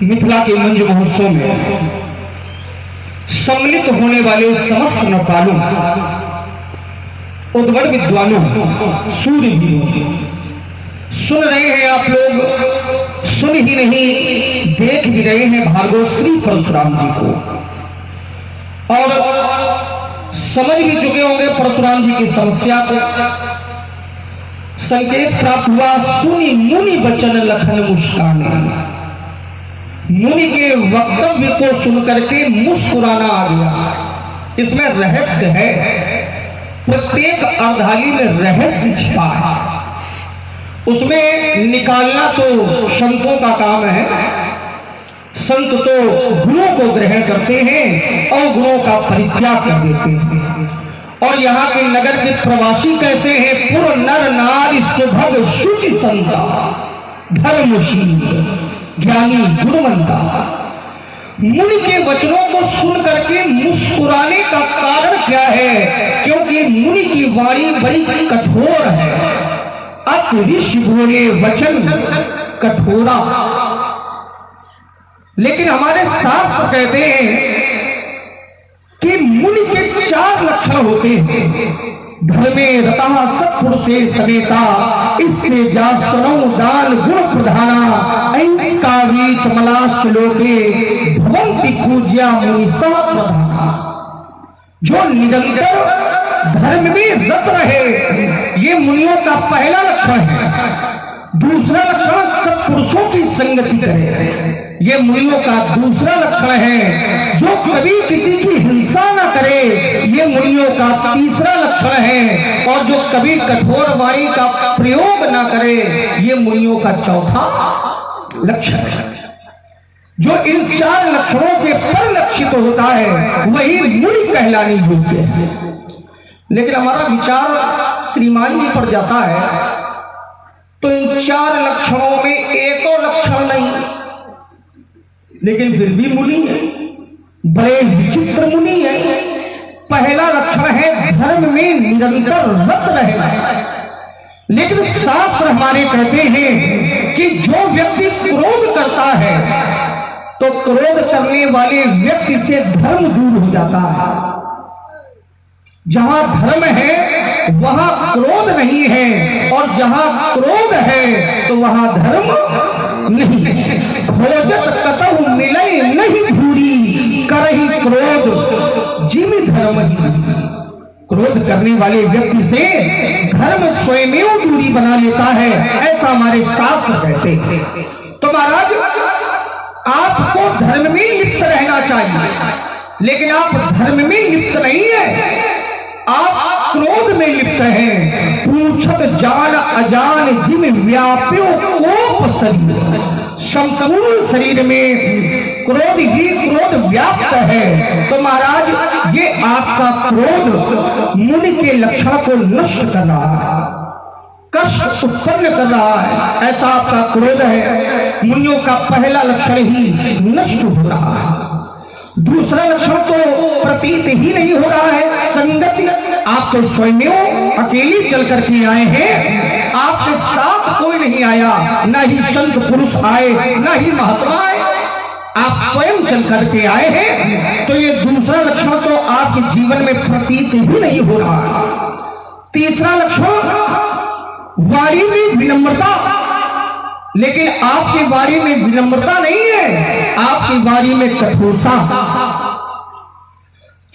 मिथिला के मंच महोत्सव में सम्मिलित होने वाले समस्त नवपालों, उद्गण विद्वानों, सूर्यवीरों, सुन रहे हैं आप लोग, सुन ही नहीं देख भी रहे हैं भार्गव श्री परशुराम जी को, और समझ भी चुके होंगे परशुराम जी की समस्या को। संकेत प्राप्त हुआ, सुनी मुनि वचन लखन मुस्काने। मुनि के वक्तव्य को सुनकर के मुस्कुराना आ गया। इसमें रहस्य है, प्रत्येक अर्धाली में रहस्य छिपा है, उसमें निकालना तो संतों का काम है। संत तो गुणों को ग्रहण करते हैं और गुणों का परित्याग कर देते हैं। और यहाँ के नगर के प्रवासी कैसे हैं? पुर नर नारी सुभग शुचि संता, धर्मशील ज्ञानी गुणवंता। मुनि के वचनों को सुन करके मुस्कुराने का कारण क्या है? क्योंकि मुनि की वाणी बड़ी कठोर है। अति ऋषि बोले वचन कठोरा। लेकिन हमारे शास्त्र कहते हैं कि मुनि के 4 लक्षण होते हैं। धर्मे रतः सत्पुरुषे समेता, इसके जासनौ दान गुण प्रधाना, ऐस्कावीत मलाश लोके भवन्ति पूज्या मुनि सह प्रधाना। जो निरंतर धर्म में रत रहे, ये मुनियों का पहला लक्षण है। दूसरा लक्षण सत्पुरुषों की संगति करे, ये मुनियों का दूसरा लक्षण है। जो कभी किसी की हिंसा न करे, ये मुनियों का तीसरा लक्षण है। और जो कभी कठोर वाणी का प्रयोग न करे, ये मुनियों का चौथा लक्षण है। जो इन 4 लक्षणों से परिलक्षित होता है, वही मुनि कहलाने योग्य है। लेकिन हमारा विचार श्रीमान जी पर जाता है तो इन 4 लक्षणों में एक और लक्षण नहीं, लेकिन फिर भी मुनि है, बड़े विचित्र मुनि है। पहला लक्षण है धर्म में निरंतर रत रहना। लेकिन शास्त्र हमारे कहते हैं कि जो व्यक्ति क्रोध करता है, तो क्रोध करने वाले व्यक्ति से धर्म दूर हो जाता है। जहां धर्म है वहां क्रोध नहीं है, और जहां क्रोध है तो वहां धर्म नहीं। खोजत कतहु मिले नहीं भूरी, करही क्रोध जिमि धर्म ही। क्रोध करने वाले व्यक्ति से धर्म स्वयं दूरी बना लेता है, ऐसा हमारे शास्त्र कहते हैं। तो महाराज, आपको धर्म में लिप्त रहना चाहिए, लेकिन आप धर्म में लिप्त नहीं है, आप क्रोध में लिप्त हैं। पूछत जान अजान जिम व्याप्यो कोप शरीर। संपूर्ण शरीर में क्रोध ही क्रोध व्याप्त है। तो महाराज, ये आपका क्रोध मुनि के लक्षण को नष्ट कर रहा है, कष्ट उत्पन्न कर रहा है, ऐसा आपका क्रोध है। मुनियों का पहला लक्षण ही नष्ट हो रहा है। दूसरा लक्षण तो प्रतीत ही नहीं हो रहा है, संगति। आप तो स्वयं अकेले चल करके आए हैं, आपके साथ कोई नहीं आया, न ही संत पुरुष आए, न ही महात्मा आए, आप स्वयं चल करके आए हैं। तो ये दूसरा लक्षण तो आपके जीवन में प्रतीत ही नहीं हो रहा। तीसरा लक्षण वाणी में विनम्रता, लेकिन आपकी वाणी में विनम्रता नहीं है, आपकी वाणी में कठोरता।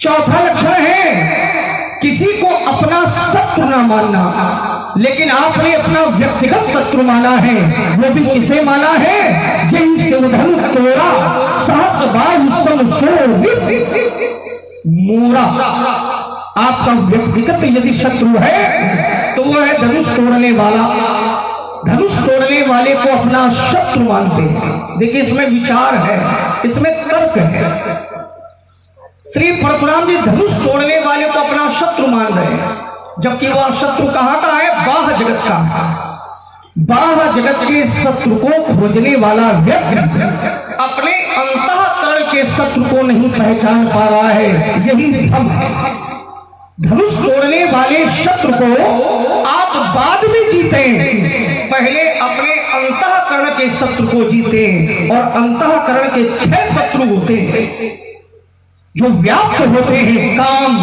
चौथा लक्षण है किसी को अपना शत्रु न मानना, लेकिन आपने अपना व्यक्तिगत शत्रु माना है। वो भी किसे माना है? जिनसे उधन तोड़ा सहस बाहु सम मोरा। आपका व्यक्तिगत यदि शत्रु है तो वो है धनुष तोड़ने वाला। धनुष तोड़ने वाले को अपना शत्रु मानते हैं। देखिए, इसमें विचार है, इसमें तर्क है। श्री परशुराम जी धनुष तोड़ने वाले को अपना शत्रु मान रहे हैं, जबकि वह शत्रु कहाँ का है? बाह्य जगत का है। बाह्य जगत के शत्रु को खोजने वाला व्यक्ति अपने अंतःकरण के शत्रु को नहीं पहचान पा रहा है, यही भ्रम है। धनुष तोड़ने वाले शत्रु को आप बाद में जीते, पहले अपने अंतःकरण के शत्रु को जीते, और अंतःकरण के 6 शत्रु होते हैं जो व्याप्त होते हैं: काम,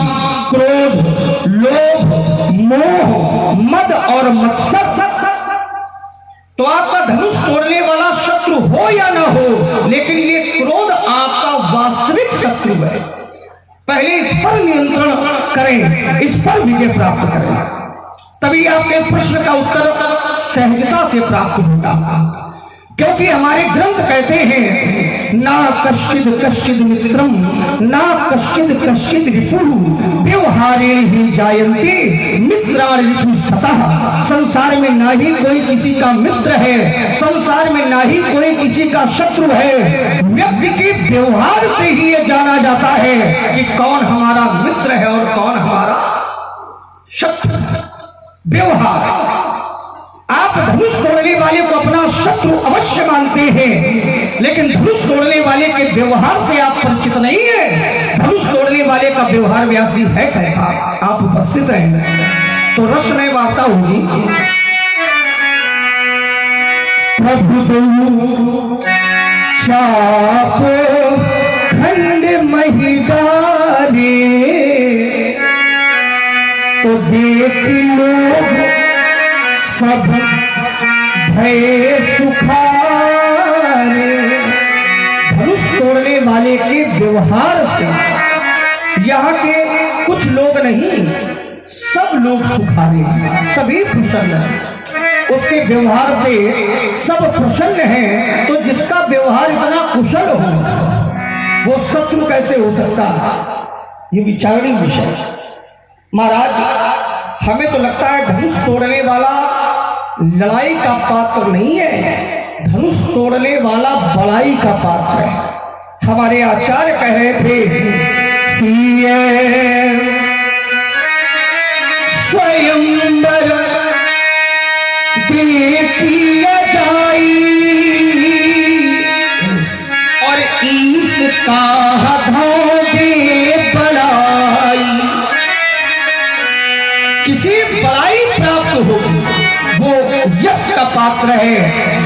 क्रोध, लोभ, मोह, मद और मत्सर। तो आपका धनुष तोड़ने वाला शत्रु हो या ना हो, लेकिन ये क्रोध आपका वास्तविक शत्रु है। पहले इस पर नियंत्रण करें, इस पर विजय प्राप्त करें, तभी आपके प्रश्न का उत्तर सहजता से प्राप्त होगा। क्योंकि हमारे ग्रंथ कहते हैं, ना कश्चिद कश्चिद मित्रम ना कश्चिद कश्चिद रिपुः व्यवहारे ही जायन्ते मित्राणि रिपुस्ततः। संसार में ना ही कोई किसी का मित्र है, संसार में ना ही कोई किसी का शत्रु है। व्यक्ति के व्यवहार से ही ये जाना जाता है कि कौन हमारा मित्र है और कौन हमारा शत्रु। व्यवहार। आप धनुष तोड़ने वाले को अपना शत्रु अवश्य मानते हैं, लेकिन धनुष तोड़ने वाले के व्यवहार से आप परिचित नहीं है। धनुष तोड़ने वाले का व्यवहार व्यासी है कैसा, आप उपस्थित हैं तो रस में वार्ता होगी। प्रभु चाप खंड महिदारे तो देख लोग सब भय सुखारे। धनुष तोड़ने वाले के व्यवहार से यहाँ के कुछ लोग नहीं, सब लोग सुखारे, सभी प्रसन्न हैं। उसके व्यवहार से सब प्रसन्न हैं। तो जिसका व्यवहार इतना कुशल हो, वो शत्रु कैसे हो सकता? ये विचारणीय विषय। महाराज, हमें तो लगता है धनुष तोड़ने वाला लड़ाई का पात्र नहीं है, धनुष तोड़ने वाला बड़ाई का पात्र है। हमारे आचार्य कह रहे थे, सीए स्वयंवर देखिया जाई और ईश का धोगे बड़ाई। किसी बड़ाई प्राप्त हो वो यश का पात्र है,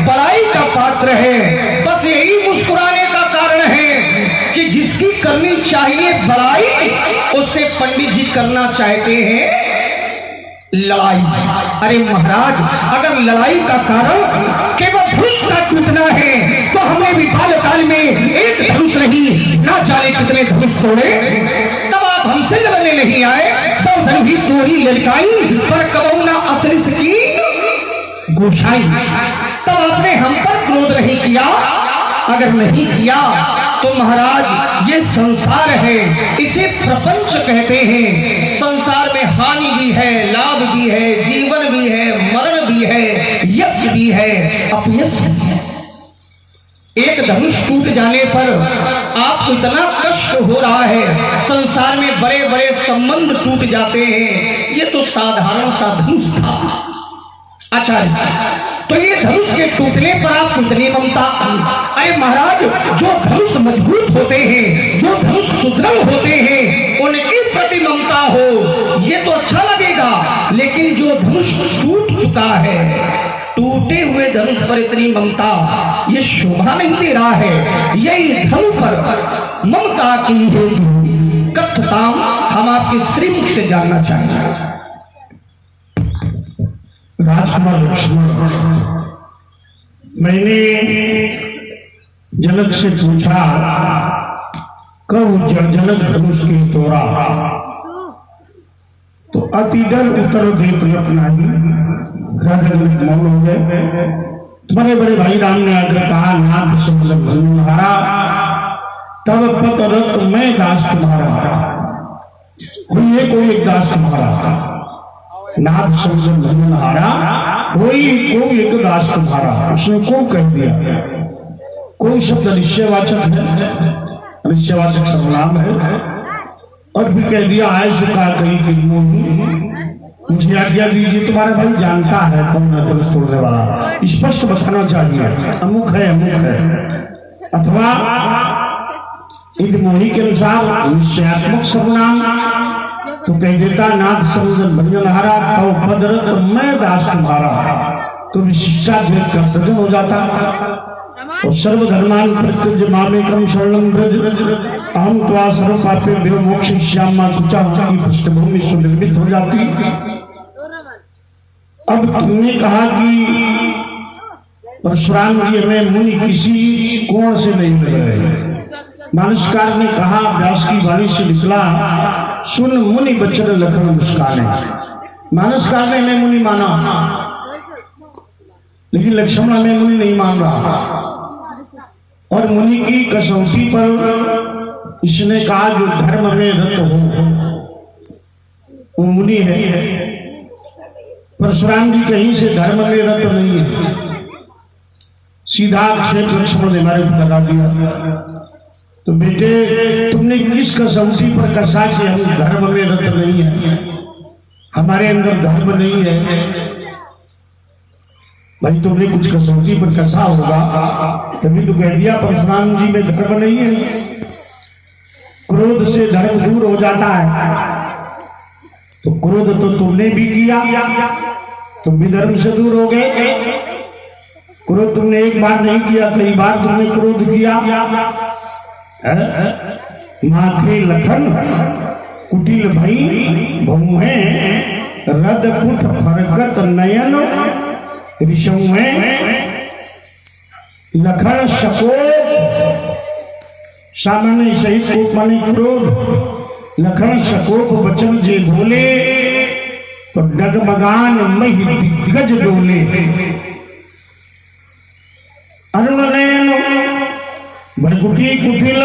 बड़ाई का पात्र है। बस यही मुस्कुराने का कारण है कि जिसकी करनी चाहिए बड़ाई, उससे पंडित जी करना चाहते हैं लड़ाई। अरे महाराज, अगर लड़ाई का कारण केवल धनुष का टूटना है तो हमने भी बाल्यकाल में एक धनुष नहीं ना जाने कितने धनुष तोड़े। तब आप हमसे लड़ने नहीं आए, तो धनु ही तोड़ी ललकाई पर कबहू ना असरिस की गोशाई। तब आपने हम पर क्रोध नहीं किया। अगर नहीं किया तो महाराज ये संसार है, इसे प्रपंच कहते हैं। संसार में हानि भी है, लाभ भी है, जीवन भी है, मरण भी है, यश भी है, अपयश भी है। एक धनुष टूट जाने पर आपको इतना कष्ट हो रहा है, संसार में बड़े बड़े संबंध टूट जाते हैं। ये तो साधारण सा धनुष था। अच्छा, तो ये धनुष के टूटने पर आप इतनी ममता। अरे महाराज, जो धनुष मजबूत होते हैं, जो धनुष सुदृढ़ होते हैं, उनके प्रति ममता हो ये तो अच्छा लगेगा। लेकिन जो धनुष टूट चुका है, टूटे हुए धनुष पर इतनी ममता, ये शोभा नहीं दे रहा है। यही धनु पर ममता की है कथताम हम आपके श्रीमुख से जानना चाहेंगे। राजकुमार लक्ष्मण, मैंने जनक से पूछा कब जनक धनुष की तोड़ा, तो अति डर उत्तर दे अपना ही मौन हो गए। बड़े बड़े भाई राम ने आकर कहा, नाथ तुम्हारा तब पत मैं दास तुम्हारा, कोई एक दास तुम्हारा। नाथ समझनहारा कोई एक दास तुम्हारा। उसने को कह दिया, कोई शब्द निश्चयवाचक है, निश्चयवाचक सर्वनाम है। और भी कह दिया आय सुखा कही के मुझे आज्ञा दीजिए। तुम्हारा भाई जानता है कौन है धनुष तोड़ने वाला, स्पष्ट बताना चाहिए। अमुक है अथवा इन मोही के अनुसार निश्चयात्मक सर्वनाम तो कह देता, नाथ समझन भंजनहारा तो पदरत मैं दास तुम्हारा। तो विशिष्टा द्वैत का सृजन हो जाता। और सर्वधर्मान प्रत्युज मामेकम शरणं व्रज अहम त्वा सर्व पापेभ्यो मोक्षयिष्यामि शुचा की पृष्ठभूमि सुनिर्मित हो जाती। अब तुमने कहा कि परशुराम जी हमें मुनि किसी कोण से नहीं मिल रहे। मानसकार ने कहा, व्यास की वाणी से निकला, सुन मुनि बचन लखन मुस्काने। मानसकार ने हमें मुनि माना, लेकिन लक्ष्मण हमें मुनि नहीं मान रहा। और मुनि की कसौटी पर इसने कहा जो धर्म में रत हो वो मुनि है। परशुराम जी कहीं से धर्म में रत नहीं है। सीधा आक्षेप लक्ष्मण ने हमारे ऊपर लगा दिया। तो बेटे तुमने किस कसौटी पर कसा कि हम धर्म में रत नहीं है, हमारे अंदर धर्म नहीं है। भाई तुमने कुछ कसौटी पर कसा होगा, तभी तो कह दिया परशुराम जी में धर्म नहीं है। क्रोध से धर्म दूर हो जाता है। तो क्रोध तो तुमने भी किया, तुम भी धर्म से दूर हो गए। क्रोध तुमने एक बार नहीं किया, कई बार तुमने क्रोध किया। माथे लखन कुटिल भई बहुए रद कुट फरकत नयन ऋषुए लखन शकोप। सामान्य सही कोप माने क्रोध। लखन शकोप बचन जे बोले तो डगमगान मही दिग्गज डोले। अरुण नयन भरकुटी कुटिल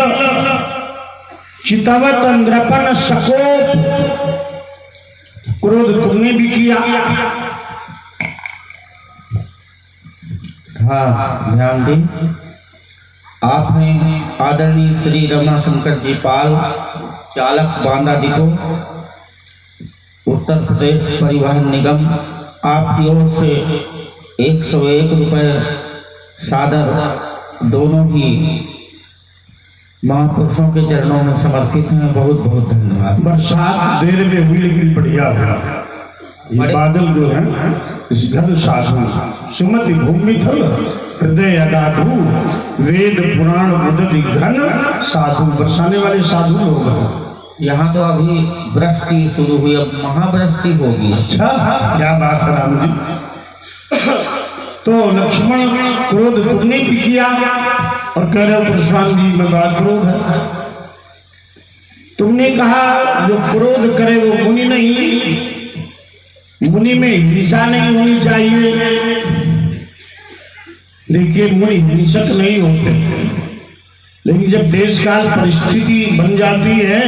चितवत नृपन शकोप। क्रोध तुमने भी किया। हाँ ध्यान दें, आपने आदरणीय श्री रमाशंकर जी पाल चालक बांदा डिपो उत्तर प्रदेश परिवहन निगम आपकी ओर से 101 रुपये सादर दोनों ही महापुरुषों के चरणों में समर्पित हैं। बहुत बहुत धन्यवाद। बरसात देर में हुई लेकिन बढ़िया हुआ। ये बादल जो है इस घर शासन सुमति भूमि थल हृदय अगाधु वेद पुराण उदति घन साधु। बरसाने वाले साधु लोग हैं। यहाँ तो अभी वृष्टि शुरू हुई, अब महावृष्टि होगी। अच्छा क्या बात है राम जी। तो लक्ष्मण क्रोध तुमने भी किया और कह रहे परशुराम जी में बात क्रोध है। तुमने कहा जो क्रोध करे वो मुनि नहीं, मुनि में हिंसा नहीं होनी चाहिए। देखिए मुनि हिंसक नहीं होते, लेकिन जब देश काल परिस्थिति बन जाती है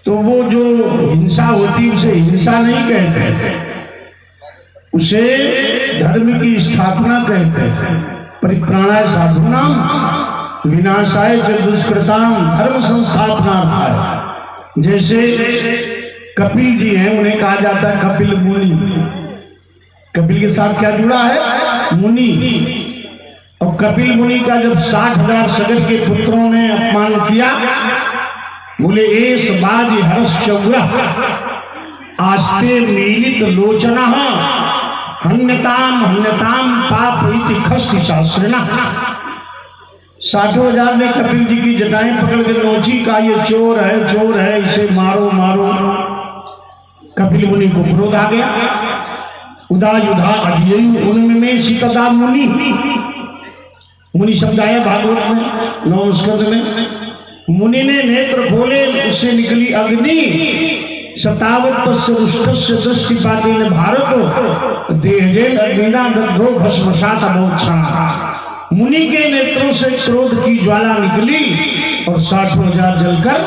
तो वो जो हिंसा होती उसे हिंसा नहीं कहते, उसे धर्म की स्थापना कहते हैं। परित्राणाय साधूनां विनाशाय च दुष्कृतां धर्म संस्थापनार्थाय। जैसे कपिल जी हैं, उन्हें कहा जाता है कपिल मुनि। कपिल के साथ क्या जुड़ा है? मुनि। और कपिल मुनि का जब 60,000 सगत के पुत्रों ने अपमान किया, बोले एस बाज हर्ष चौरा आस्ते मीलित लोचना हन्यताम हन्यताम पाप इति खस्ति शास्त्रिणा। 60,000 ने कपिल जी की जटाएं पकड़ के नोची, का ये चोर है, इसे मारो मारो। कपिल मुनि को क्रोध आ गया। उदा युधा अध्ययन उनमें सीतदा मुनि। मुनि शब्द आया भागवत में 9 स्कंद में। मुनि ने नेत्र खोले, उससे निकली अग्नि। सतावत रुष्टस्य दृष्टिपातेन भारत देहजेन अग्निना दग्धो भस्मसात अमोक्षा। मुनि के नेत्रों से क्रोध की ज्वाला निकली और 60,000 जलकर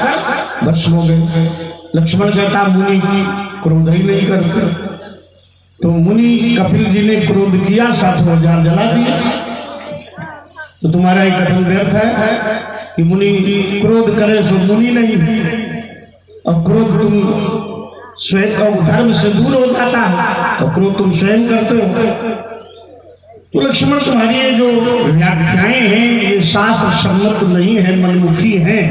भस्म हो गए। लक्ष्मण कहता मुनि क्रोध ही नहीं करते। तो मुनि कपिल जी ने क्रोध किया, 60,000 जला दिए। तो तुम्हारा एक कथन व्यर्थ है कि मुनि क्रोध करे सो मुनि नहीं, और क्रोध तुम स्वयं धर्म से दूर हो जाता है, और क्रोध तुम स्वयं करते हो। तो लक्ष्मण तुम्हारी ये जो व्याख्याएं हैं ये शास्त्र सम्मत नहीं है, मनमुखी हैं।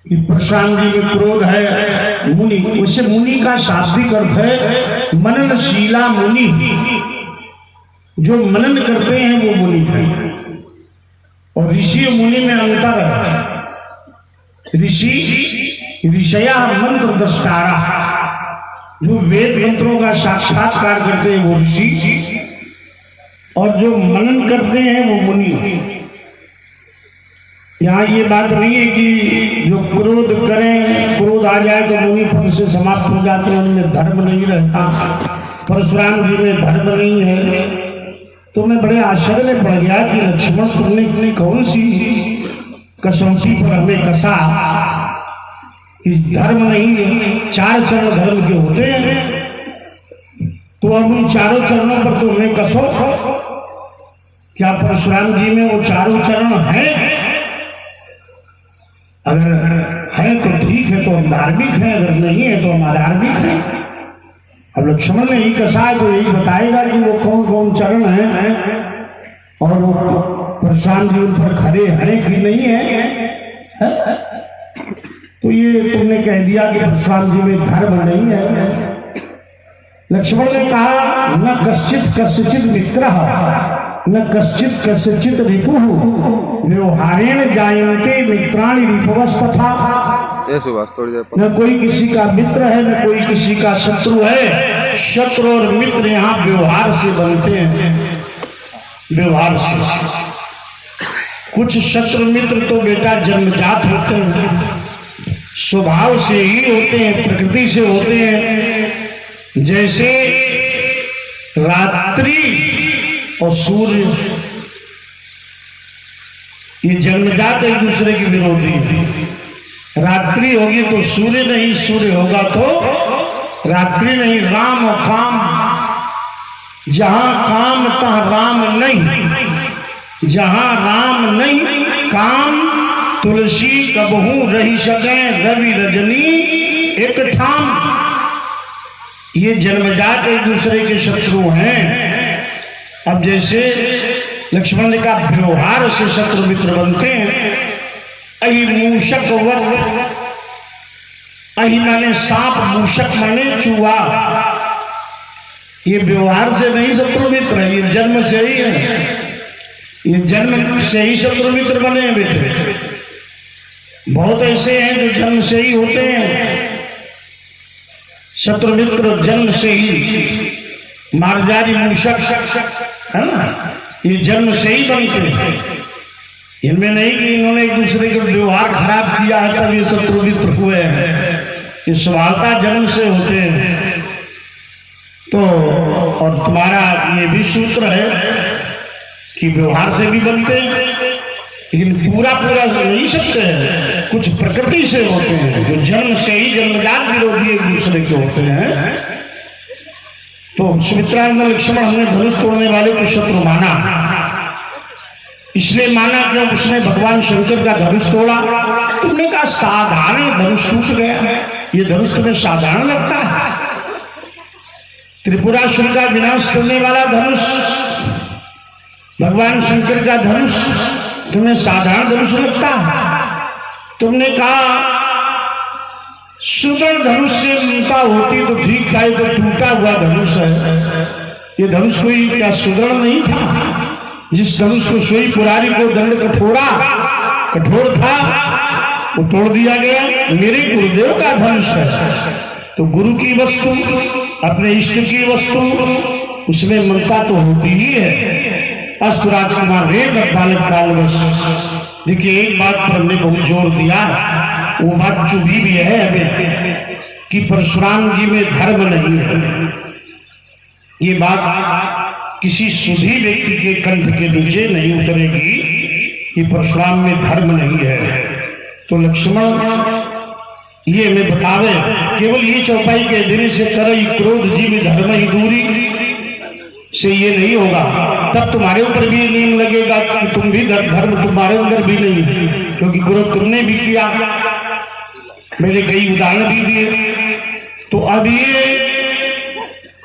कि परशुराम जी में क्रोध है मुनि। उसे मुनि का शाब्दिक अर्थ है मननशीला मुनि। जो मनन करते हैं वो मुनि है। और ऋषि और मुनि में अंतर है। ऋषि ऋषया मंत्र दस्तारा, जो वेद मंत्रों का साक्षात्कार करते हैं वो ऋषि, और जो मनन करते हैं वो मुनि। यहाँ ये बात नहीं है कि जो क्रोध करें, क्रोध आ जाए तो मुनि पद से समाप्त हो जाते हैं, उनमें धर्म नहीं रहता। परशुराम जी में धर्म नहीं है। तो मैं बड़े आश्चर्य में पड़ गया कि लक्ष्मण तुमने कौन सी कसौटी पर हमें कसा कि धर्म नहीं है, 4 चरण धर्म के होते हैं। तो अब उन 4 चरणों पर तो हमें कसो। क्या परशुराम जी में वो 4 चरण हैं? अगर है तो ठीक है, तो हम धार्मिक हैं, अगर नहीं है तो हम अधार्मिक हैं। अब लक्ष्मण ने ही कसा है तो यही बताएगा कि वो कौन कौन चरण हैं और वो परशुराम जी उन पर खड़े हैं कि नहीं है? तो ये तुमने कह दिया कि परशुराम जी में धर्म नहीं है। लक्ष्मण ने कहा न कश्चित कस्यचित मित्रः न कश्चित कस्यचित रिपुः व्यवहारेण जायन्ते मित्राणि रिपवस्तथा। न कोई किसी का मित्र है न कोई किसी का शत्रु है। शत्रु और मित्र यहाँ व्यवहार से बनते हैं, व्यवहार से। कुछ शत्रु मित्र तो बेटा जन्मजात होते हैं, स्वभाव से ही होते हैं, प्रकृति से होते हैं। जैसे रात्रि और सूर्य, ये जन्मजात एक दूसरे के विरोधी है। रात्रि होगी तो सूर्य नहीं, सूर्य होगा तो रात्रि नहीं। राम और काम, जहां काम तहां राम नहीं, जहां राम नहीं काम। तुलसी कबहू रही सके रवि रजनी एक ठाम। ये जन्मजात एक दूसरे के शत्रु हैं। अब जैसे लक्ष्मण ने कहा व्यवहार से शत्रु मित्र बनते हैं। अहि मूषक वर, अहि माने सांप, मूषक माने चूहा। ये व्यवहार से नहीं शत्रु मित्र है, ये जन्म से ही है। ये जन्म से ही शत्रु मित्र बने हैं बेटे। बहुत ऐसे हैं जो जन्म से ही होते हैं शत्रु मित्र, जन्म से ही। मार्जारी मूषक है ना, ये जन्म से ही बनते हैं। इनमें नहीं कि इन्होंने एक दूसरे का व्यवहार खराब किया है तब ये शत्रु मित्र हुए हैं। ये स्वभावता जन्म से होते हैं। तो और तुम्हारा ये भी सूत्र है कि व्यवहार से भी बनते हैं, लेकिन पूरा पूरा नहीं सकते हैं। कुछ प्रकृति से होते हैं जो जन्म से ही जन्मजात विरोधी एक दूसरे के होते हैं। तो सुमित्रा ने लक्ष्मण हमने धनुष तोड़ने वाले को शत्रु माना, इसलिए माना कि उसने भगवान शंकर का धनुष तोड़ा। तुमने कहा साधारण धनुष टूट गया, ये धनुष तुम्हें साधारण लगता है? त्रिपुरासुर का विनाश करने वाला धनुष, भगवान शंकर का धनुष तुम्हें साधारण धनुष लगता है? तुमने कहा सुदृढ़ धनुष से मिलता होती तो ठीक था, तो टूटा हुआ धनुष है। ये धनुष कोई क्या सुदृढ़ नहीं था? जिस धनुष को सोई पुरारी को दंड कठोर था वो तोड़ दिया गया। मेरे गुरुदेव का धनुष है, तो गुरु की वस्तु, अपने इष्ट की वस्तु, उसमें ममता तो होती ही है। अस्तु राजकुमार रे बालक कालवश। देखिए एक बात पर हमने बहुत जोर दिया, वो बात चुभी भी है हमें कि परशुराम जी में धर्म नहीं है। ये बात किसी सुधी व्यक्ति के कंठ के नीचे नहीं उतरेगी कि परशुराम में धर्म नहीं है। तो लक्ष्मण ये हमें बतावे, केवल ये चौपाई के दिन से करई क्रोध जी में धर्म ही दूरी से ये नहीं होगा। तब तुम्हारे ऊपर भी नियम लगेगा कि तुम भी धर्म तुम्हारे अंदर भी नहीं, क्योंकि क्रोध तुमने भी किया। मैंने कई उदाहरण भी दिए। तो अब ये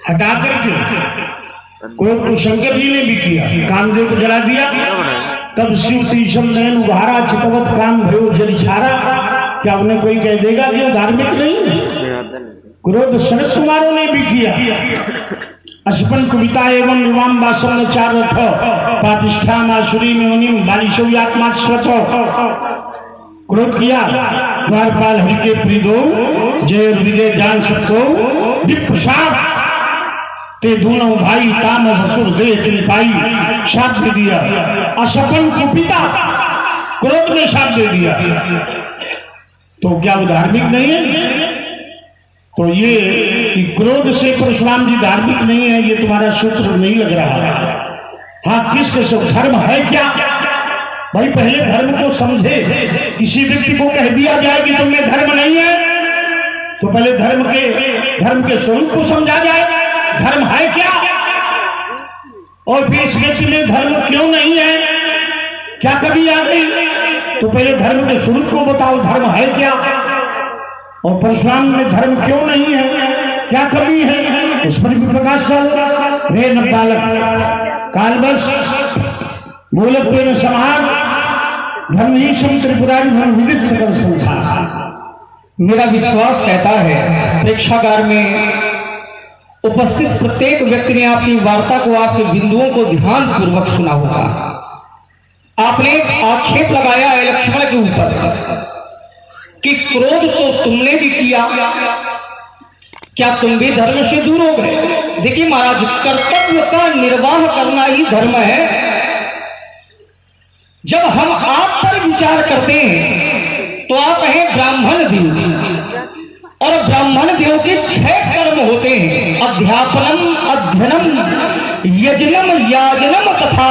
हटा करके क्रोध को शंकर जी ने भी किया, कामदेव को जला दिया। तब शिव शीशम नयन उभारा, चितवत काम भयो जल छारा। क्या उन्हें कोई कह देगा कि वो धार्मिक नहीं है? क्रोध सरस कुमारों ने भी किया। अशपन कविता एवं युवाम वासम चार पातिष्ठा मासुरी में उन्हीं बालिशो आत्मा स्वथ क्रोध किया। द्वारपाल हरि के प्रीदो जय विजय जान सको विप्रसाद ते दोनों भाई ताम ससुर दे तिल पाई साथ दे दिया। अशपन कुपिता क्रोध ने साथ दे दिया। तो क्या वो धार्मिक नहीं है? तो ये कि क्रोध से परशुराम जी धार्मिक नहीं है, ये तुम्हारा सूत्र नहीं लग रहा है। हाँ, किसके से धर्म है क्या? भाई पहले धर्म को समझे। किसी व्यक्ति को कह दिया जाए कि तुम्हें धर्म नहीं है, तो पहले धर्म के स्वरूप को समझा जाए। धर्म है क्या, और फिर इस व्यक्ति में धर्म क्यों नहीं है, क्या कभी आ गई? तो पहले धर्म के स्वरूप को बताओ, धर्म है क्या, और परशुराम में धर्म क्यों नहीं है, क्या कमी है, उस पर भी प्रकाश डालो। रे नवबालक कालवश मूलक पेन समाज धर्म ही त्रिपुरारी धर्म विदित सकल संसार। मेरा विश्वास कहता है प्रेक्षागार में उपस्थित प्रत्येक व्यक्ति ने आपकी वार्ता को, आपके बिंदुओं को ध्यान पूर्वक सुना होगा। आपने एक आक्षेप लगाया है लक्ष्मण के ऊपर कि क्रोध तो तुमने भी किया, क्या तुम भी धर्म से दूर हो गए? देखिए महाराज, कर्तव्य का निर्वाह करना ही धर्म है। जब हम आप पर विचार करते हैं तो आप हैं ब्राह्मण देव, और ब्राह्मण देव के 6 कर्म होते हैं: अध्यापनम, अध्ययनम, यजनम, याजनम तथा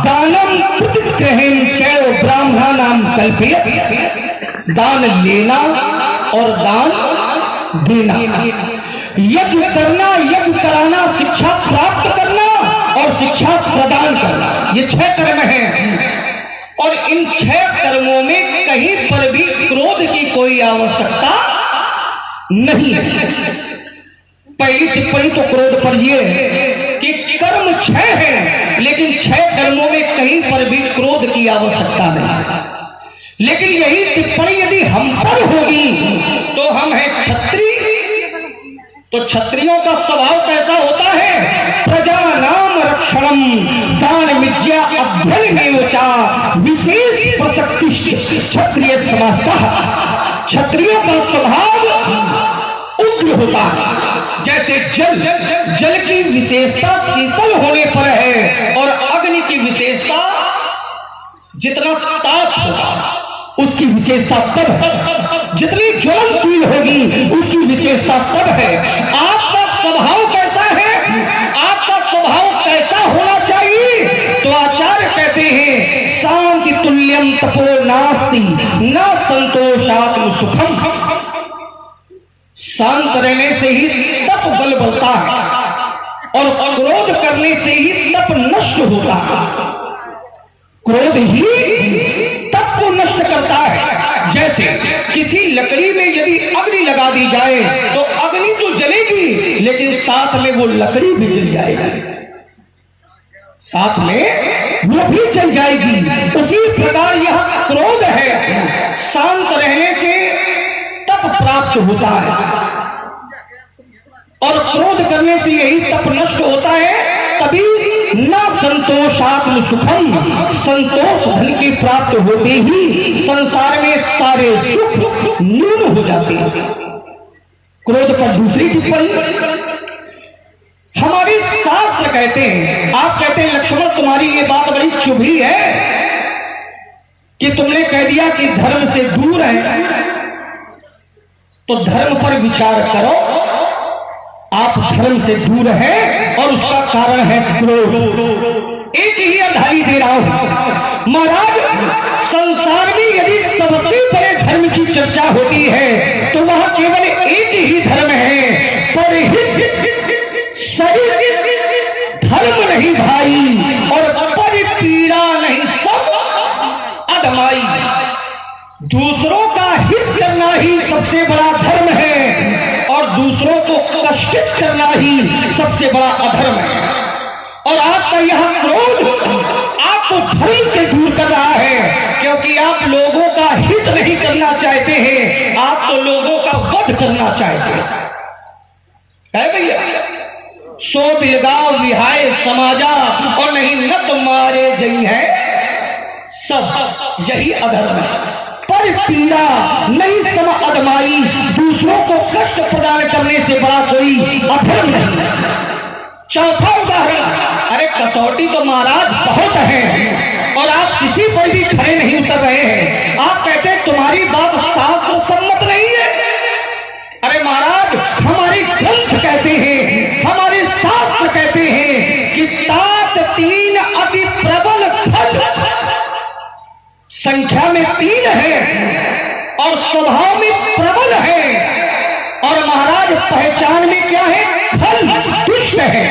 दानम प्रतिग्रहण चैव ब्राह्मणानाम कल्पयेत्। दान लेना और दान देना, यज्ञ करना, यज्ञ कराना, शिक्षा प्राप्त करना और शिक्षा प्रदान करना, ये 6 कर्म हैं। और इन 6 कर्मों में कहीं पर भी क्रोध की कोई आवश्यकता नहीं है। पहली टिप्पणी तो क्रोध पर यह है कि कर्म 6 हैं, लेकिन 6 कर्मों में कहीं पर भी क्रोध की आवश्यकता नहीं है। लेकिन यही टिप्पणी यदि हम पर होगी तो हम हैं क्षत्रिय। तो क्षत्रियों का स्वभाव कैसा होता है? प्रजा नाम रक्षणम दान विद्या अध्ययन विशेष प्रसक्ति क्षत्रिय समझता। क्षत्रियों का स्वभाव उग्र होता है। जैसे जल की विशेषता शीतल होने पर है, और अग्नि की विशेषता जितना ताप होगा उसकी विशेषता तब है, जितनी ज्वलनशील होगी उसकी विशेषता तब है। आपका स्वभाव कैसा है? आपका स्वभाव कैसा होना चाहिए? तो आचार्य कहते हैं शांति तुल्यम तपो नास्ति न संतोषात्म सुखम। शांत रहने से ही तप बल बढ़ता है, और क्रोध करने से ही तप नष्ट होता है। क्रोध ही तप को नष्ट करता है। जैसे किसी लकड़ी में यदि अग्नि लगा दी जाए तो अग्नि तो जलेगी, लेकिन साथ में वो लकड़ी भी जल जाएगी, साथ में वो भी जल जाएगी। उसी प्रकार यह क्रोध है, शांत रहने से तप प्राप्त होता है, और क्रोध करने से यही तप नष्ट होता है। तभी न संतोषात्म सुखम, संतोष धन की प्राप्त होते ही संसार में सारे सुख न्यून हो जाते हैं। क्रोध पर दूसरी टिप्पणी, हमारे शास्त्र कहते हैं, आप कहते हैं लक्ष्मण तुम्हारी ये बात बड़ी चुभी है कि तुमने कह दिया कि धर्म से दूर है, तो धर्म पर विचार करो। आप धर्म से दूर हैं और उसका कारण है क्रोध। एक ही उदाहरण दे रहा हूं महाराज, संसार में यदि सबसे बड़े धर्म की चर्चा होती है तो वह केवल एक ही धर्म है, परिहित धर्म नहीं भाई, और परिपीड़ा नहीं सब अधमाई। दूसरों का हित करना ही सबसे बड़ा धर्म है, और दूसरों को कष्टित करना ही सबसे बड़ा अधर्म है। और आपका यह क्रोध आपको धर्म से दूर कर रहा है, क्योंकि आप लोगों का हित नहीं करना करना चाहते हैं, आप तो लोगों का वध करना चाहते हैं भैया। सो बिलगाव विहाय समाजा और नहीं न तुम्हारे जई है सब, यही अधर्म है। पर पीड़ा नहीं सम अदमाई, दूसरों को कष्ट प्रदान करने से बड़ा कोई अधर्म नहीं। चौथा उदाहरण, अरे कसौटी तो महाराज बहुत है और आप किसी पर भी खड़े नहीं उतर रहे हैं। आप कहते हैं तुम्हारी बात शास्त्र सम्मत नहीं है। अरे महाराज, हमारे ग्रंथ कहते हैं, हमारे शास्त्र कहते हैं कि तात 3 अति प्रबल खल, संख्या में 3 है और स्वभाव में प्रबल है, और महाराज पहचान में क्या है? खल, दुष्ट है।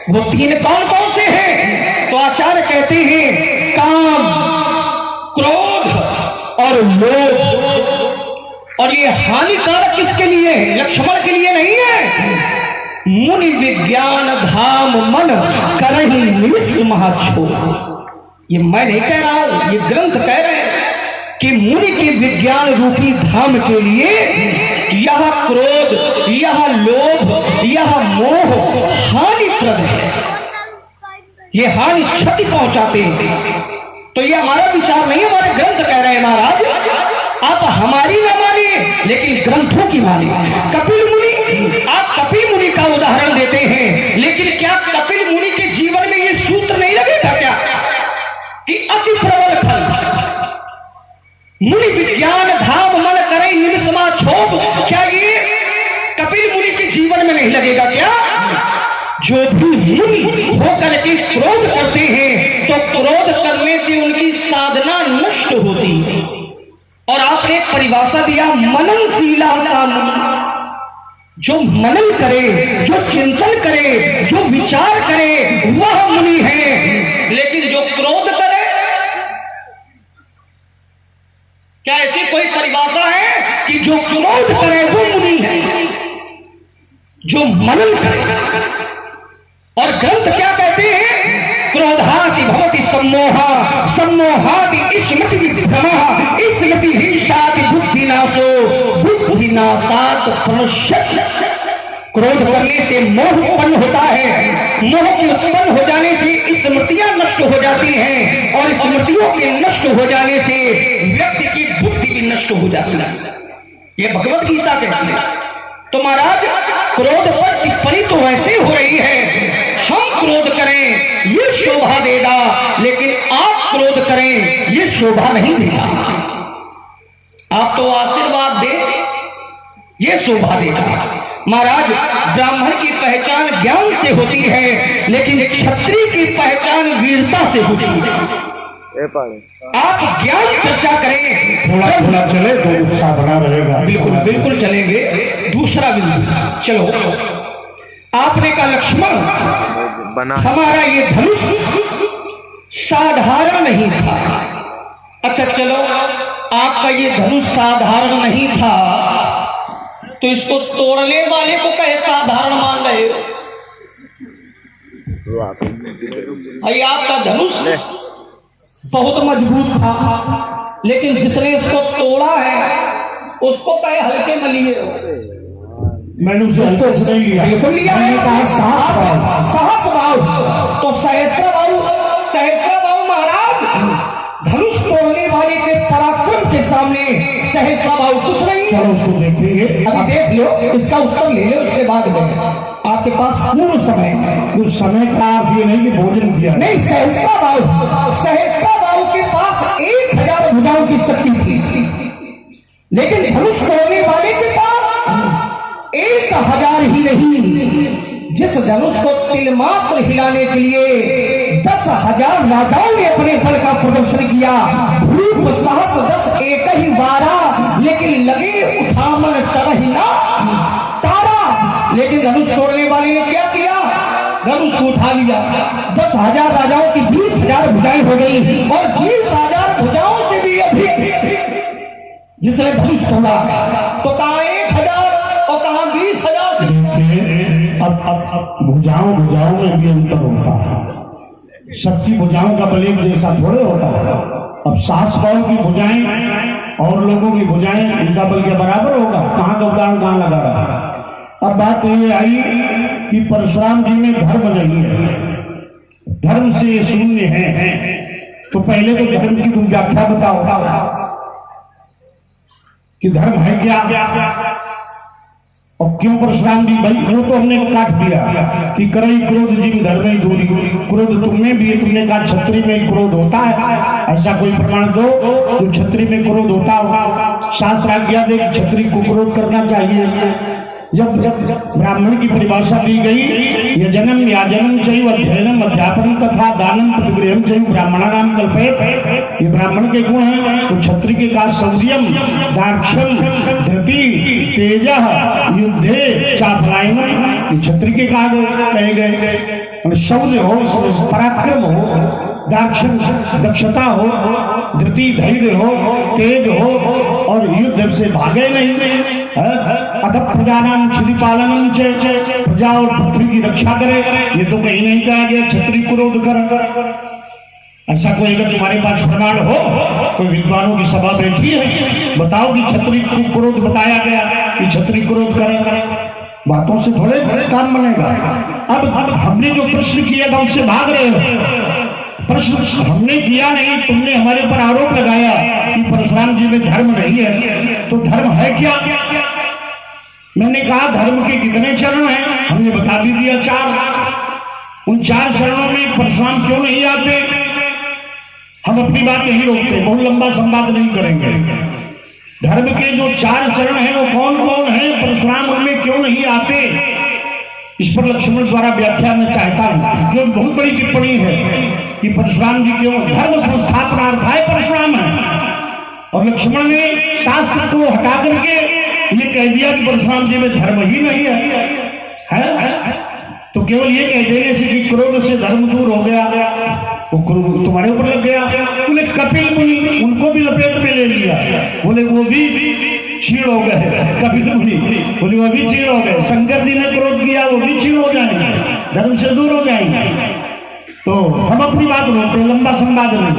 वो 3 कौन कौन से हैं? तो आचार्य कहते हैं काम, क्रोध और लोभ। और ये हानिकारक किसके लिए? लक्ष्मण के लिए नहीं है। मुनि विज्ञान धाम मन करहि निमिष महाछो, ये मैं नहीं कह रहा हूं, ये ग्रंथ कह रहे हैं कि मुनि के विज्ञान रूपी धाम के लिए यह क्रोध, यह लोभ, यह मोह हानिप्रद है, ये हानि क्षति पहुंचाते हैं। तो ये हमारा विचार नहीं, हमारे ग्रंथ कह रहे हैं महाराज। आप हमारी न मानिए लेकिन ग्रंथों की मानिए। कपिल मुनि, आप कपिल मुनि का उदाहरण देते हैं, लेकिन क्या कपिल मुनि के जीवन में ये सूत्र नहीं लगेगा क्या कि अति प्रबल खल, मुनि विज्ञान धाम मन करे निमिषमा क्षोभ, क्या ये कपिल मुनि के जीवन में नहीं लगेगा क्या? जो भी मुनि होकर के क्रोध करते हैं तो क्रोध करने से उनकी साधना नष्ट होती है। और आपने एक परिभाषा दिया, मननशीला सा मुनि, जो मनन करे, जो चिंतन करे, जो विचार करे वह मुनि है। लेकिन जो क्रोध करे, क्या ऐसी कोई परिभाषा है कि जो क्रोध करे वो मुनि है? जो मनन करे। और ग्रंथ क्या कहते हैं? क्रोधाति भवति सम्मोहा, सम्मोहाति स्मृति विभ्रमः, स्मृति हिंसाति बुद्धिनाशो, बुद्धिनाशात् प्रणश्यति। क्रोध करने से मोह उत्पन्न होता है, मोह के उत्पन्न हो जाने से स्मृतियां नष्ट हो जाती हैं, और स्मृतियों के नष्ट हो जाने से व्यक्ति की बुद्धि भी नष्ट हो जाती है। ये भगवत गीता कहती है। तो महाराज, क्रोध पर टिप्पणी तो वैसे हो रही है, हम क्रोध करें ये शोभा देगा, लेकिन आप क्रोध करें ये शोभा नहीं देगा। आप तो आशीर्वाद दे ये शोभा देगा। महाराज, ब्राह्मण की पहचान ज्ञान से होती है, लेकिन क्षत्रिय की पहचान वीरता से होती है। आप ज्ञान चर्चा करें, थोड़ा थोड़ा चले तो उत्साह बना रहेगा। बिल्कुल बिल्कुल चलेंगे। दूसरा बिंदु, चलो, आपने कहा लक्ष्मण हमारा ये धनुष साधारण नहीं था। अच्छा चलो, आपका ये धनुष साधारण नहीं था तो इसको तोड़ने वाले को कहे साधारण मान रहे हो? भाई आपका धनुष बहुत मजबूत था, लेकिन जिसने इसको तोड़ा है उसको कहे हल्के में लिए हो। मैंने उसे हल्के से नहीं लिया, बिल्कुल लिया है। साहस भाव, तो सहस्त्रबाहु महाराज धनुष तोड़ने वाले के पराक्रम के सामने सहस्त्रबाहु कुछ नहीं। चलो उसको देखेंगे, अभी देख लो, इसका उत्तर ले लो, उसके बाद में आपके पास पूर्ण समय है। उस समय का आप ये नहीं कि भोजन किया नहीं, सहस्त्रबाहु के पास 1000 भुजाओं की शक्ति थी, लेकिन धनुष तोड़ने वाले के पास 1000 ही नहीं, जिस धनुष को तिल मात्र हिलाने के लिए 10,000 राजाओं ने अपने बल का प्रदर्शन किया। भूप साहस 10 एक ही वारा, लेकिन लगे उठामन तरही ना तारा। लेकिन धनुष तोड़ने वाले ने क्या किया? धनुष को उठा लिया। 10,000 राजाओं की 20,000 भुजाएं हो गई, और 20,000 भुजाओं से भी अधिक जिसने धनुष तोड़ा। तो कहा 1,000 और कहा 20,000 से। अब भुजाओं में भी अंतर होता है। सच्ची भुजाओं का बल एक जैसा थोड़े होता है। अब 700 की भुजाएं और लोगों की भुजाएं इनका बल के बराबर होगा? कहाँ का उदाहरण कहाँ लगा रहा है? अब बात ये आई कि परशुराम जी में धर्म नहीं है, धर्म से शून्य है। तो पहले तो धर्म की तुम व्याख्या बताओ कि धर्म है क्या, और क्यों परशुराम जी? भाई वो तो हमने काट दिया कि करई क्रोध जिन धर्म ही दूरी, क्रोध तुमने भी है, तुमने कहा क्षत्रिय में क्रोध होता है, ऐसा कोई प्रमाण दो जो क्षत्रिय में क्रोध होता होगा। शास्त्र आज्ञा दे कि क्षत्रिय को क्रोध करना चाहिए। जब ब्राह्मण की परिभाषा दी गई, ये जन्म या जन्म चाहिए अध्ययनम अध्यापन तथा दानम प्रतिगृहम चाहिए ब्राह्मणानाम कल्पे, ये ब्राह्मण के गुण हैं। तो क्षत्रिय के कहा शौर्यम दाक्षम धृति तेजः युद्धे चापलायनम, ये क्षत्रिय के कहे गए। शौर्य हो, पराक्रम हो, दाक्षम दक्षता हो, धृति धैर्य हो, तेज हो, और युद्ध से भागे नहीं। अथ प्रजानाम क्षति पालनम प्रजा और पृथ्वी की रक्षा करे, ये तो कहीं नहीं कहा गया क्षत्रिय क्रोध कर। ऐसा कोई अगर तुम्हारे पास प्रमाण हो, कोई विद्वानों की सभा बैठी है, बताओ कि क्षत्रिय क्रोध बताया गया कि क्षत्रिय क्रोध करे। बातों से थोड़े काम बनेगा। अब हमने जो प्रश्न किया था उससे भाग रहे हो। प्रश्न हमने किया नहीं, तुमने हमारे ऊपर आरोप लगाया कि परशुराम जी में धर्म नहीं है। तो धर्म है क्या? मैंने कहा धर्म के कितने चरण हैं, हमने बता भी दिया 4। उन 4 चरणों में परशुराम क्यों नहीं आते? हम अपनी बात यही रोकते, बहुत लंबा संवाद नहीं करेंगे। धर्म के जो 4 चरण हैं वो कौन कौन है, परशुराम उनमें क्यों नहीं आते? इस पर लक्ष्मण द्वारा व्याख्या में चाहता हूं, जो बहुत बड़ी टिप्पणी है कि परशुराम जी क्यों धर्म संस्थापनार्थाय परशुराम है। और लक्ष्मण ने शास्त्र को हटा करके ये कह दिया कि परशुराम जी में धर्म ही नहीं है? तो केवल ये कह देने से कि क्रोध से धर्म दूर हो गया, वो क्रोध तुम्हारे ऊपर लग गया। बोले कपिल मुनि, उनको भी लपेट में ले लिया, बोले वो भी क्षीण हो गए। कपिल मुनि बोले वो भी क्षीण हो गए। शंकर जी ने क्रोध किया, वो भी क्षीण हो जाएंगे, धर्म से दूर हो जाएंगे। तो हम अपनी बात बोलते, लंबा संवाद नहीं।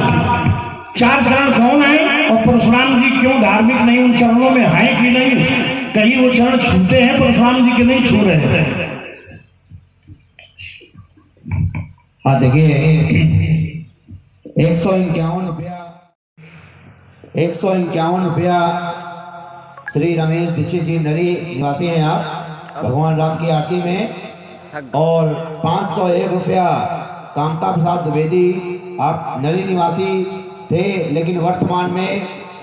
4 चरण कौन है और परशुराम जी क्यों धार्मिक नहीं, उन चरणों में है कि नहीं? कहीं वो चरण छूते हैं परशुराम जी के नहीं छू रहे हैं। हाँ देखिए 151 रुपया श्री रमेश दीक्षित जी नरी निवासी हैं आप भगवान राम की आरती में, और 501 रुपया कामता प्रसाद द्विवेदी आप नरी निवासी थे, लेकिन वर्तमान में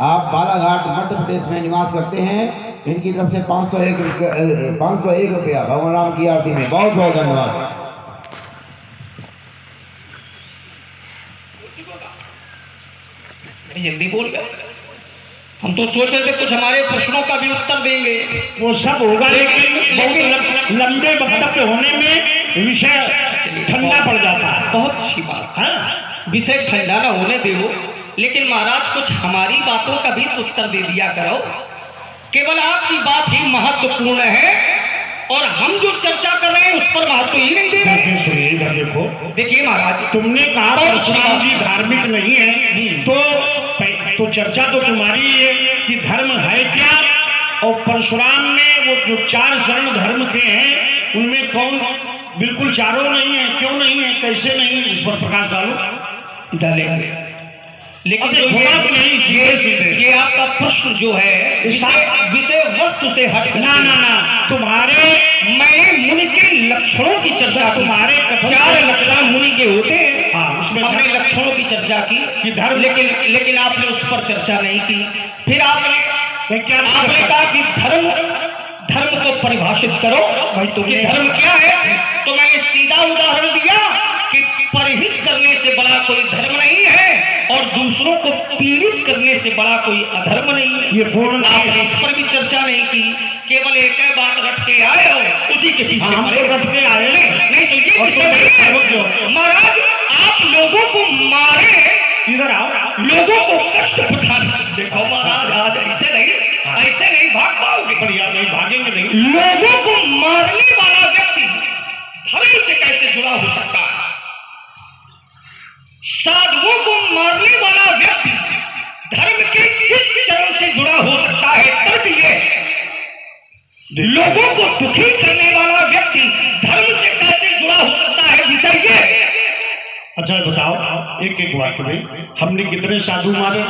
आप बालाघाट मध्य प्रदेश में निवास करते हैं। इनकी तरफ से 501 रुपया भगवान राम की आरती में। बहुत बहुत धन्यवाद। जल्दी बोल गए, हम तो सोच रहे थे कुछ हमारे प्रश्नों का भी उत्तर देंगे। वो सब होगा, लेकिन बहुत लंबे वक्तव्य होने में विषय ठंडा पड़ जाता है। बहुत अच्छी बात है, विषय ठंडा ना होने दो, लेकिन महाराज कुछ हमारी बातों का भी उत्तर दे दिया करो। केवल आपकी बात ही महत्वपूर्ण है और हम जो चर्चा कर रहे हैं उस पर महत्व ही नहीं दे रहे। देखो देखिए महाराज, तुमने कहा परशुराम जी धार्मिक नहीं है, तो चर्चा तो तुम्हारी है कि धर्म है क्या, और परशुराम में वो जो 4 चरण धर्म के हैं उनमें कौन बिल्कुल चारों नहीं है, क्यों नहीं है, कैसे नहीं, इस पर प्रकाश डालेंगे। लेकिन जो ये आपका प्रश्न जो है विषय वस्तु से हट ना तुम्हारे, मैंने मुनि के लक्षणों की चर्चा, तुम्हारे 4 लक्षण मुनि के होते हैं, उसमें हमने लक्षणों की चर्चा की धर्म, लेकिन आपने उस पर चर्चा नहीं की। फिर आपने कहा कि धर्म को परिभाषित करो भाई, तुम्हें धर्म क्या है? तो मैंने सीधा उदाहरण दिया कि परिहित करने से बड़ा कोई धर्म नहीं है और दूसरों को पीड़ित करने से बड़ा कोई अधर्म नहीं है। ये पूर्ण आपने इस पर भी चर्चा नहीं की, केवल एक ही बात रट के आए हो, उसी के पीछे रट के आए नहीं। तो ये महाराज, आप लोगों को मारे, इधर आओ, लोगों को कष्ट उठाने, देखो महाराज आज ऐसे नहीं भाग पाओगे, बढ़िया नहीं भागेंगे नहीं। लोगों को मारने वाला व्यक्ति धर्म से कैसे जुड़ा हो सकता है? साधुओं को मारने वाला व्यक्ति धर्म के किस चरण से हो सकता है? तर्क ये लोगों को दुखी करने वाला व्यक्ति धर्म से कैसे जुड़ा हो सकता है? विषय ये। अच्छा बताओ, एक एक वाक्य में हमने कितने साधु मारे?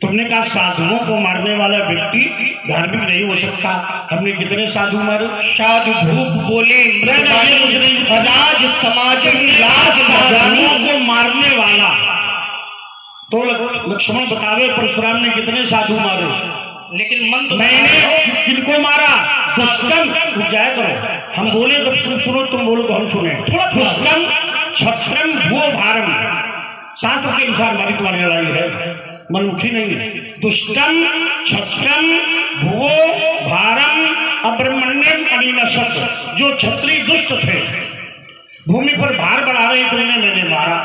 तुमने कहा साधुओं को मारने वाला व्यक्ति धार्मिक नहीं हो सकता। हमने कितने साधु मारे? साधु भूप बोले राज समाज साधुओं को मारने वाला तो लक्ष्मण बतावे परशुराम ने कितने साधु मारे? लेकिन मन मैंने किनको मारा? दुष्टम। जाया करो, हम बोले तो सुनो, तुम बोलो तो हम सुने। दुष्टम क्षत्रम भूओ भारम, शास्त्र के अनुसार हमारी तुम्हारी लड़ाई है, मनमुखी नहीं है। दुष्टम क्षत्रम भूओ भारम अब्रह्मण्यम अनिनशत, जो क्षत्रिय दुष्ट थे भूमि पर भार बढ़ा रहे थे उन्हें मैंने मारा।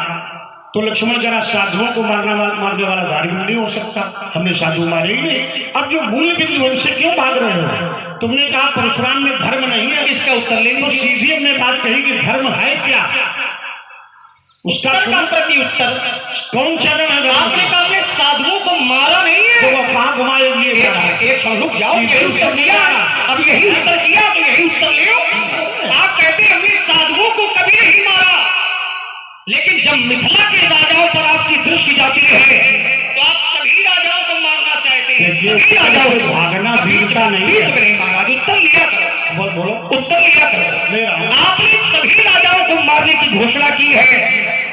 तो लक्ष्मण जरा साधुओं को मारने वाला धार्मिक नहीं हो सकता, हमने साधु मारे ही नहीं। अब जो मूल बिंदु उनसे क्यों भाग रहे हो? तुमने कहा परशुराम में धर्म नहीं है, इसका उत्तर लेंगे। तो सीधी हमने बात कही कि धर्म है क्या, उसका प्रति उत्तर कौन चरण है? आपने कहा आपने साधुओं को मारा नहीं है, तो वह कहाँ घुमाए लिए? एक रुक जाओ, यही उत्तर दिया, अब यही उत्तर दिया तो यही उत्तर ले। आप कहते हैं हमने साधुओं को कभी नहीं मारा, लेकिन जब मिथिला के राजाओं पर आपकी दृष्टि जाती है तो आप सभी राजाओं को मारना चाहते हैं। सभी राजाओं को भागना वीरता नहीं है। महाराज उत्तर लिया करो, बोलो उत्तर लिया करो। आपने सभी राजाओं को मारने की घोषणा की है,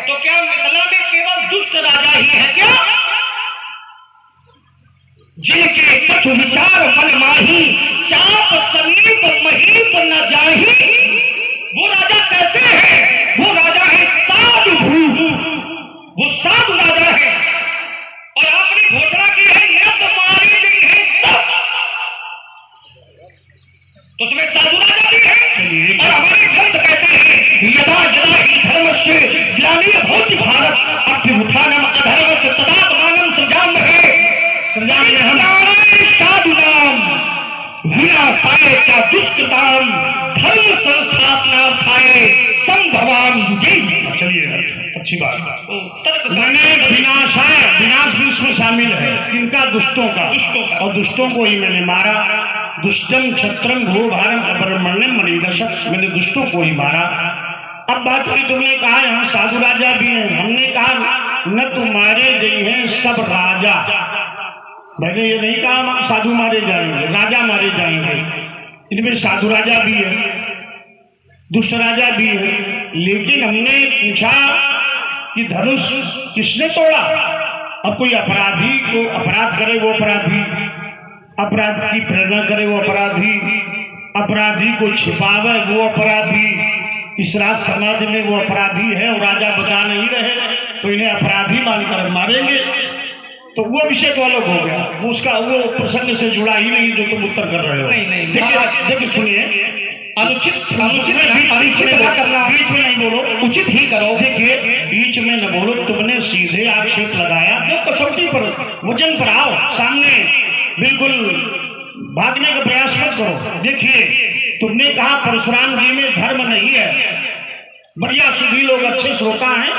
तो क्या मिथिला में केवल दुष्ट राजा ही है क्या? जिनके कछु विचार मन माही, चाप समीप महीप न जाही, वो राजा कैसे है? वो राजा है साधु भू, वो साधु राजा है। और आपने घोषणा की है नृत्य मारी गई है सब, तो उसमें साधु राजा भी है। और हमारे ग्रंथ कहते हैं यदा यदा ही धर्म से ग्लानिर्भवति भारत अभ्युत्थानम अधर्मस्य तदात्मानं सृजाम्यहे, सृजाम्यहे हमारे साधु नाम विनाशाय च दुष्कृताम धर्म संस्थापनार्थाय संभवाम युगे। चलिए अच्छी बात। मैंने विनाश भी इसमें शामिल है, किनका? दुष्टों का, और दुष्टों को ही मैंने मारा। दुष्टम क्षत्रम भू भारम अब्रह्मण्यम मणिदशक, मैंने दुष्टों को ही मारा। अब बात हुई, तुमने कहा यहाँ साधु राजा भी हैं, हमने कहा न तुम्हारे गए हैं सब राजा। मैंने ये नहीं कहा साधु मारे जाएंगे, राजा मारे जाएंगे। इनमें साधु राजा भी है, दुष्ट राजा भी है। लेकिन हमने पूछा कि धनुष किसने तोड़ा? अब कोई अपराधी को अपराध करे वो अपराधी, अपराध की प्रेरणा करे वो अपराधी, अपराधी को छिपावे वो अपराधी। इस राज समाज में वो अपराधी है और राजा बता नहीं रहे, तो इन्हें अपराधी मानकर मारेंगे। तो वो विषय तो अलग हो गया, वो उसका वो प्रसंग से जुड़ा ही नहीं जो तुम उत्तर कर रहे हो। देखिए सुनिए, अनुचित करना, बीच में नहीं बोलो, उचित ही करो। देखिए बीच में न बोलो, तुमने सीधे आक्षेप लगाया तो कसौटी पर वजन पर आओ, सामने बिल्कुल भागने का प्रयास मत करो। देखिए तुमने कहा परशुराम जी में धर्म नहीं है, बढ़िया सभी लोग अच्छे श्रोता हैं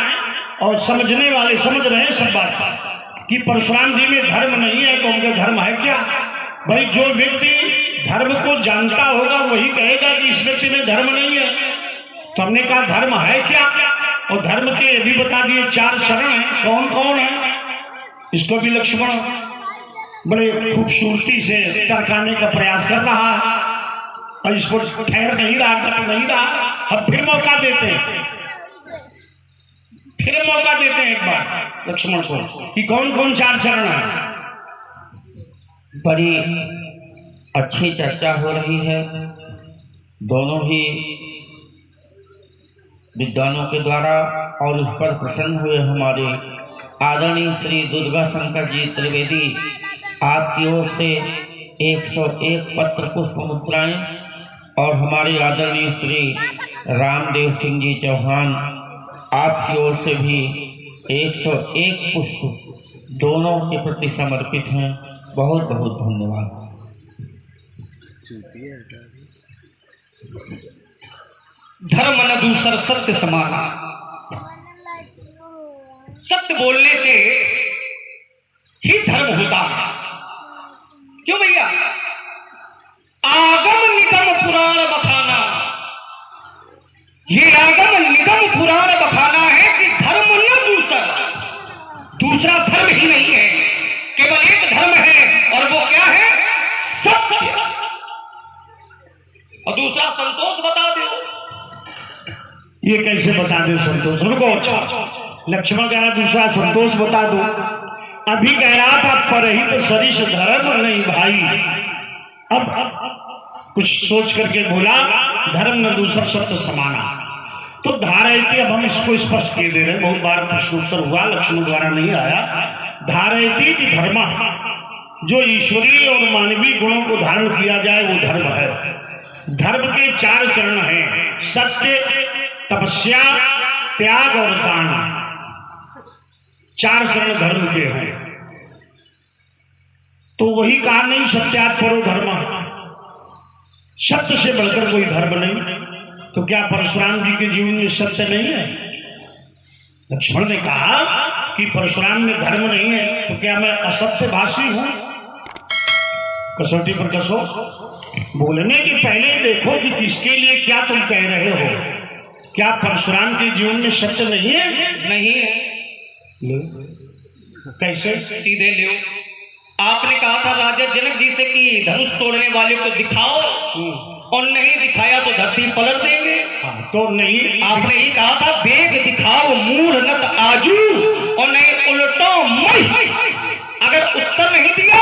और समझने वाले समझ रहे हैं सब बात कि परशुराम जी में धर्म नहीं है, तो उनका धर्म है क्या? भाई जो व्यक्ति धर्म को जानता होगा वही कहेगा कि इस व्यक्ति में धर्म नहीं है। तो हमने कहा धर्म है क्या, और धर्म के भी बता दिए 4 चरण हैं। कौन कौन है? इसको भी लक्ष्मण बड़े खूबसूरती से तर्काने का प्रयास कर रहा है और इस पर ठहर नहीं रहा। हम फिर मौका देते हैं, एक बार लक्ष्मण को कि कौन कौन 4 चरण है। बड़ी अच्छी चर्चा हो रही है, दोनों ही विद्वानों के द्वारा, और उस पर प्रसन्न हुए हमारे आदरणीय श्री दुर्गा शंकर जी त्रिवेदी, आपकी ओर से 101 पत्र पुष्प मुद्राएं, और हमारे आदरणीय श्री रामदेव सिंह जी चौहान, आपकी ओर से भी 101 पुष्प दोनों के प्रति समर्पित हैं। बहुत बहुत धन्यवाद। धर्म न दूसर सत्य समाना, सत्य बोलने से ही धर्म होता है। ये कैसे बता दे संतोष? रुको, लक्ष्मण कह रहा दूसरा संतोष बता दो। अभी कह रहा था परहित सरिस धर्म नहीं भाई, अब कुछ सोच करके बोला धर्म न दूसरा सत्य समाना। तो धारयति, अब हम इसको स्पष्ट किए दे रहे हैं, बहुत बार प्रश्न उत्तर हुआ, लक्ष्मण द्वारा नहीं आया। धारयति धर्म, जो ईश्वरीय और मानवीय गुणों को धारण किया जाए वो धर्म है। धर्म के 4 चरण हैं, सत्य, तपस्या, त्याग और दान। 4 चरण धर्म के हैं। तो वही कहा नहीं सत्यात परो धर्म, सत्य से बढ़कर कोई धर्म नहीं। तो क्या परशुराम जी के जीवन में सत्य नहीं है? लक्ष्मण ने कहा कि परशुराम में धर्म नहीं है, तो क्या मैं असत्य भाषी हूं? कसौटी पर कसो, बोलने के पहले देखो कि किसके लिए क्या तुम कह रहे हो। क्या परशुराम के जीवन में सत्य नहीं है? नहीं है। कैसे? सीधे ले, आपने कहा था राजा जनक जी से कि धनुष तोड़ने वाले को दिखाओ, और नहीं दिखाया तो धरती पलट देंगे। तो नहीं, आपने ही कहा था वेग दिखाओ मूढ़ नत आजू, और नहीं उल्टो मई। अगर उत्तर नहीं दिया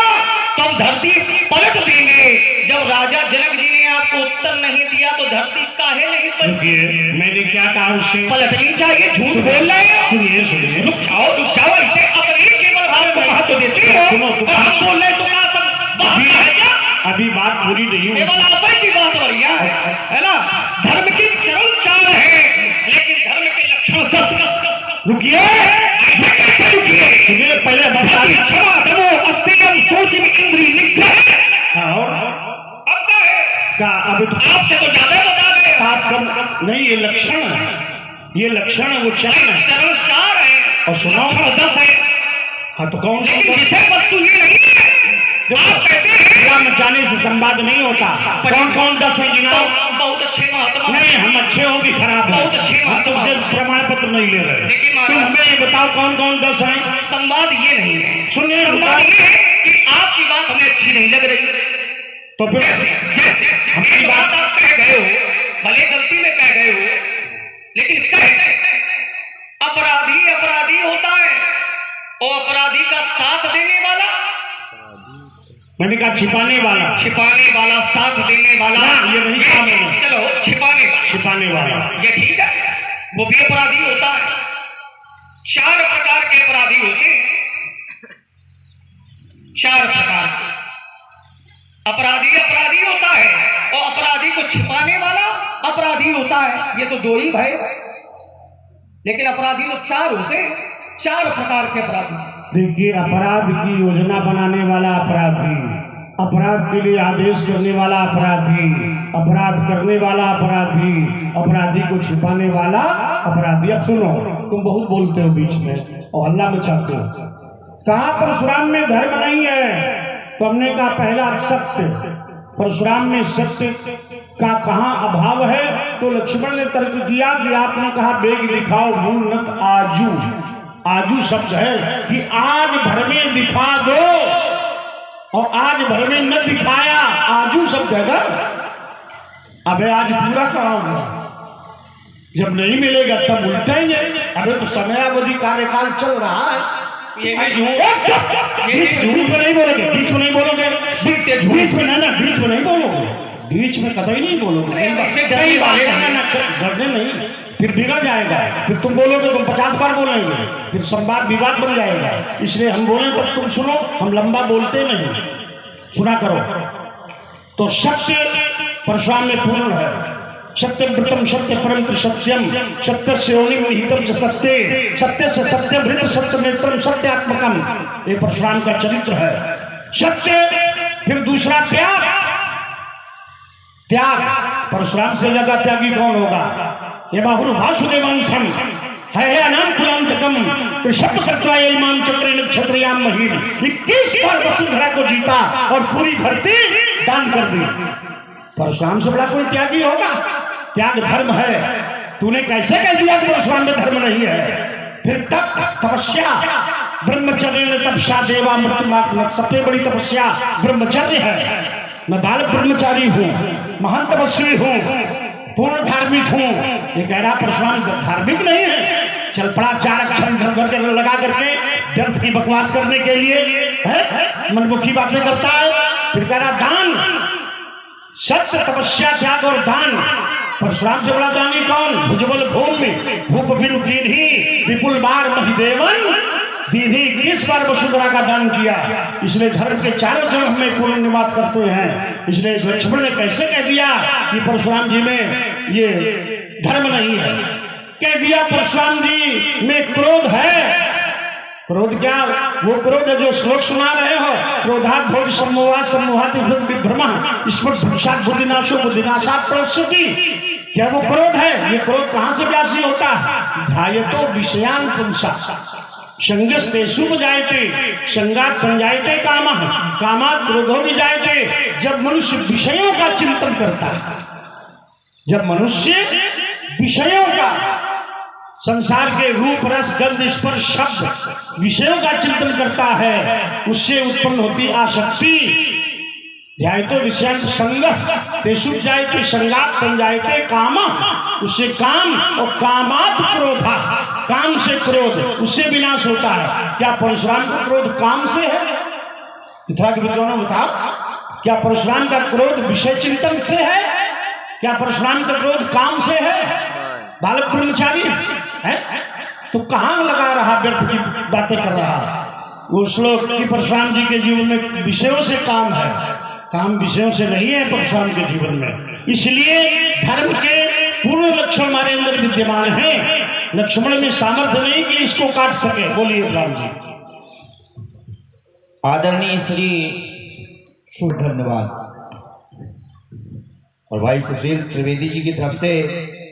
तो हम धरती पलट देंगे। जब राजा जनक जी ने आपको उत्तर नहीं दिया तो धरती काहे नहीं पलटी? मैंने क्या कहा उससे? पलटनी चाहिए, झूठ बोल रहे हो। सुनिए सुनिए, रुक जाओ, इसे अपने केवल भाव को महत्व देते हो। सुनो, और हम बोल रहे तो क्या सब बात है क्या? अभी बात पूरी नहीं हुई। केवल आप की बात बढ़िया है ना। धर्म के चरण 4 है, लेकिन धर्म के लक्षण 10। रुकिए, सुनिए, पहले बता क्षमा दमो अस्तेयम सोच में इंद्री निग्रह। और अब क्या है? क्या अभी तो आपसे तो ज्यादा बता गए। साफ कम नहीं, ये लक्षण है, ये लक्षण वो चरण है। चरण 4 है और सुनाओ 10 है। हाँ तो कौन? लेकिन विषय वस्तु ये नहीं है। आप कहते हैं जाने से संवाद नहीं होता। कौन कौन 10 है गिनाओ? बहुत अच्छे महात्मा। नहीं, हम अच्छे हो कि खराब हो? बहुत अच्छे हम तुमसे प्रमाण पत्र नहीं ले रहे। लेकिन तुम हमें ये बताओ कौन कौन 10 है? संवाद ये नहीं है। सुनिए, संवाद ये है कि आपकी बात हमें अच्छी नहीं लग रही। तो फिर जैसे हमारी बात आप कह गए हो, भले गलती में कह गए हो, लेकिन अपराधी अपराधी होता है, और अपराधी का साथ देने वाला, मैंने कहा छिपाने वाला साथ देने वाला। ये नहीं कहा मैंने। चलो, छिपाने वाला ये ठीक है, वो भी अपराधी होता है। 4 प्रकार के अपराधी होते हैं, 4 प्रकार के। अपराधी होता है, और अपराधी को छिपाने वाला अपराधी होता है। ये तो 2 ही भाई, लेकिन अपराधी तो 4 होते हैं। 4 प्रकार के अपराधी। देखिए, अपराध की योजना बनाने वाला अपराधी, अपराध के लिए आदेश करने वाला अपराधी, अपराध करने वाला अपराधी, अपराधी को छिपाने वाला अपराधी। अब सुनो, तुम बहुत बोलते हो बीच में और हल्ला मचाते हो। कहाँ परशुराम में धर्म नहीं है? तो हमने कहा पहला सत्य, परशुराम में सत्य का कहाँ अभाव है? तो लक्ष्मण ने तर्क किया कि आपने कहा वेग दिखाओ मूढ़ नत आजू। आजू शब्द है कि आज भर में दिखा दो, और आज भर में न दिखाया, आजू शब्द है ना। अबे आज पूरा कराऊंगा, जब नहीं मिलेगा तब उल्टेंगे। अबे तो समयावधि कार्यकाल चल रहा है। ये झूठ में नहीं बोलोगे, बीच में नहीं बोलोगे, बीच में ना बीच में नहीं बोलोगे, बीच में कतई नहीं बोलोगे। डरने नहीं, फिर बिगड़ जाएगा। फिर तुम बोलोगे, तुम 50 बार बोलेंगे, फिर संवाद विवाद बन जाएगा। इसलिए हम बोले तब तुम सुनो, हम लंबा बोलते नहीं, सुना करो। तो सत्य परशुराम में पूर्ण है। सत्यव्रतम सत्य परम सत्यम, सत्य से निहितम सत्य, सत्य से सत्यव्रत सत्य नेत्रम सत्यात्मकम, ये परशुराम का चरित्र है। सत्य, फिर दूसरा त्याग। त्याग, परशुराम से ज्यादा त्यागी कौन होगा? ये बाहुर वासुदेवांशम है अनाम कुलांतकम त्रिशब्द सत्वायमान चक्रेण क्षत्रियाम महीन। 21 बार वसुंधरा को जीता और पूरी धरती दान कर दी। परशुराम से बड़ा कोई त्यागी होगा? त्याग धर्म है। तूने कैसे कह दिया कि परशुराम में धर्म नहीं है? फिर तप, तपस्या, ब्रह्मचर्य तपस्या देवा मृत्युमात्म, सबसे बड़ी तपस्या ब्रह्मचर्य है। मैं बालक ब्रह्मचारी हूँ, महान तपस्वी हूँ। पूर्ण धार्मिक हूँ। ये कह रहा परशुराम धार्मिक नहीं है, चल पड़ा 4 अक्षर घर घर के लगा करके व्यर्थ की बकवास करने के लिए है, मनमुखी बातें करता है। फिर कह रहा दान, सत्य, तपस्या, त्याग और दान। परशुराम से बड़ा दानी कौन? भुजबल भूमि भूप बिनु कीन्ही विपुल बार महिदेवन दीदी। किस बार वसुंधरा का दान किया? इसलिए धर्म के चारों तरफ में पूर्ण निवास करते हैं। इसलिए लक्ष्मण ने कैसे कह दिया कि परशुराम जी में ये धर्म नहीं है? कह दिया परशुराम जी में क्रोध है। क्रोध क्या? वो क्रोध जो श्लोक सुना रहे हो, क्रोधात भोग सम्मोहा सम्मोहाति विभ्रमः स्पर्श साक्षात बुद्धिनाशो बुद्धिनाशात प्रसुति। क्या वो क्रोध है? ये क्रोध कहां से व्यासी होता है? ध्यायतो विषयान पुंसा संगस्तेषु जायते संगात संजायते कामः कामात् क्रोधो विजायते। जब मनुष्य विषयों का चिंतन करता है, जब मनुष्य विषयों का, संसार के रूप रस गंध स्पर्श शब्द विषयों का चिंतन करता है, उससे उत्पन्न होती आसक्ति। ध्यायतो विषयान संगः तेषु जायते संगात संजायते कामः, उससे काम, और कामात् क्रोधा, काम से क्रोध, उससे विनाश होता है। क्या परशुराम का क्रोध काम से है? मिथिला के विद्वानों बताओ, क्या परशुराम का क्रोध विषय चिंतन से है? क्या परशुराम का क्रोध काम से है? बालक ब्रह्मचारी है तो कहां लगा रहा, व्यर्थ की बातें कर रहा। वो श्लोक की परशुराम जी के जीवन में विषयों से काम है, काम विषयों से नहीं है परशुराम के जीवन में। इसलिए धर्म के पूर्ण लक्षण हमारे अंदर विद्यमान है। लक्ष्मण में सामर्थ्य नहीं कि इसको काट सके। बोलिए राम जी। आदरणीय श्री धन्यवाद। और भाई सुशील त्रिवेदी जी की तरफ से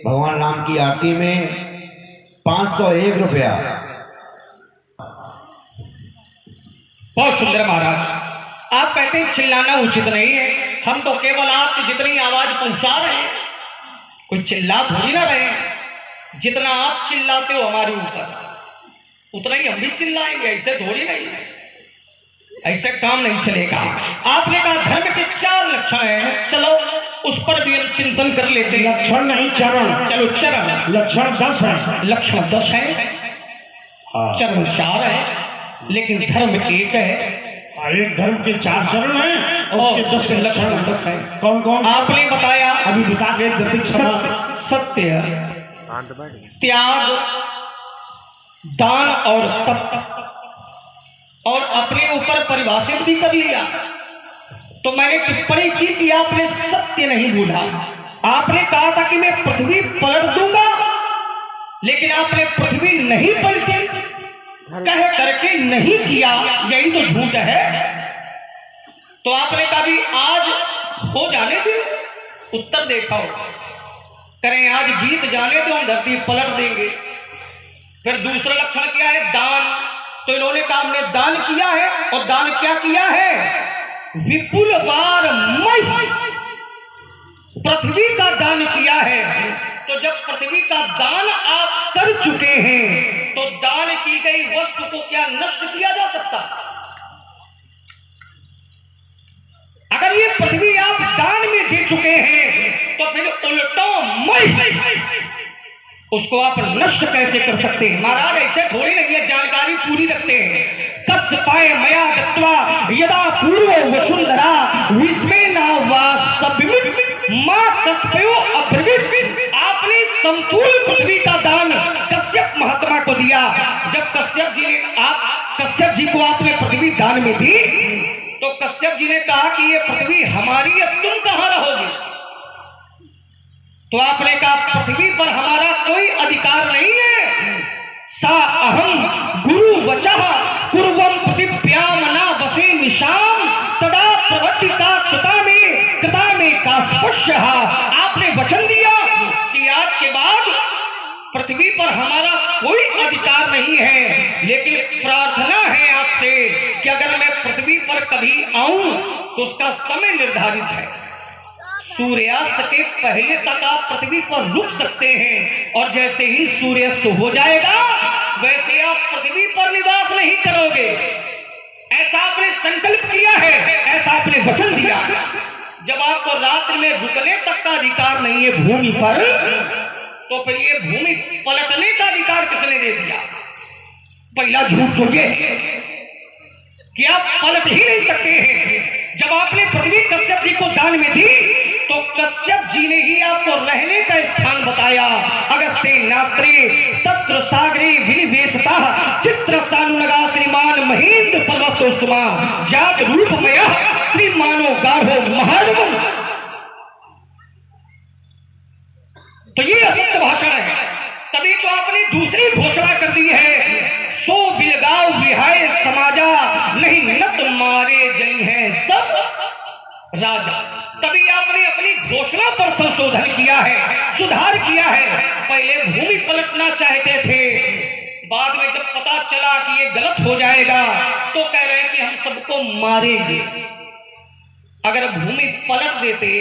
भगवान राम की आरती में 501 रुपया। बहुत सुंदर महाराज, आप कहते हैं चिल्लाना उचित नहीं है, हम तो केवल आपकी जितनी आवाज पहुंचा रहे हैं, कोई चिल्ला थोड़ी ना रहे हैं। जितना आप चिल्लाते हो हमारे ऊपर, उतना ही हम भी चिल्लाएंगे, ऐसे थोड़ी नहीं है, ऐसे काम नहीं चलेगा। आपने कहा धर्म के 4 लक्षण हैं, चलो उस पर भी हम चिंतन कर लेते हैं। लक्षण नहीं चरण। चलो चरण, लक्षण 10 है। लक्षण 10 है, चरण 4 है, लेकिन धर्म 1 है। एक धर्म के 4 चरण हैं और उसके 10 लक्षण 10 है। कौन कौन? आपने बताया अभी बता के सत्य, त्याग, दान और तप, और अपने ऊपर परिभाषित भी कर लिया। तो मैंने टिप्पणी की कि आपने सत्य नहीं बोला। आपने कहा था कि मैं पृथ्वी पलट दूंगा, लेकिन आपने पृथ्वी नहीं पलटी, कह करके नहीं किया, यही तो झूठ है। तो आपने कहा भी आज हो जाने दो, उत्तर देखो, करें आज बीत जाने दो, हम धरती पलट देंगे। फिर दूसरा लक्षण क्या है? दान। तो इन्होंने कहा हमने दान किया है, और दान क्या किया है? विपुल बार मई पृथ्वी का दान किया है। तो जब पृथ्वी का दान आप कर चुके हैं, तो दान की गई वस्तु को क्या नष्ट किया जा सकता? अगर ये पृथ्वी आप दान में दे चुके हैं, तो फिर उल्टो मई उसको आप नष्ट कैसे कर सकते हैं? महाराज ऐसे थोड़ी नहीं है, जानकारी पूरी रखते हैं। कस पाए मया दत्वा यदा पूर्व वसुंधरा विस्मय न वास्तविक मां कस्पयो अब्रवीत। आपने संपूर्ण पृथ्वी का दान कश्यप महात्मा को दिया। जब कश्यप जी को आपने पृथ्वी दान में दी, तो कश्यप जी ने कहा कि ये पृथ्वी हमारी है, तुम कहां रहोगे? तो आपने कहा पृथ्वी पर हमारा कोई अधिकार नहीं है। सा अहम गुरु वचः कुर्वम पृथिव्याम न वसे निशाम तदा प्रवृत्ति का कृता में का स्पर्श। आपने वचन दिया कि आज के बाद पृथ्वी पर हमारा कोई अधिकार नहीं है, लेकिन प्रार्थना है आपसे कि अगर मैं पृथ्वी पर कभी आऊं तो उसका समय निर्धारित है। सूर्यास्त के पहले तक आप पृथ्वी पर रुक सकते हैं, और जैसे ही सूर्यास्त हो जाएगा वैसे आप पृथ्वी पर निवास नहीं करोगे। ऐसा आपने संकल्प किया है, ऐसा आपने वचन दिया। जब आपको रात्रि में रुकने तक का अधिकार नहीं है भूमि पर, तो फिर ये भूमि पलटने का अधिकार किसने दे दिया? पहला झूठ हो गया कि आप पलट ही नहीं सकते हैं। जब आपने पृथ्वी कश्यप जी को दान में दी तो कश्यप जी ने ही आपको रहने का स्थान बताया। अगस्ते नात्रे तत्र सागरे विनिवेशता चित्र सानुनगा श्रीमान महेंद्र पर्वतोस्तुमा जात रूपमय श्रीमानो गाढ़ो महानवम। तो ये असत्य भाषण है। तभी तो आपने दूसरी घोषणा कर दी है, सो बिलगाव विहाय समाजा नहीं नत मारे जई हैं सब राजा। तभी आपने अपनी घोषणा पर संशोधन किया है, सुधार किया है। पहले भूमि पलटना चाहते थे, बाद में जब पता चला कि ये गलत हो जाएगा तो कह रहे हैं कि हम सबको मारेंगे। अगर भूमि पलट देते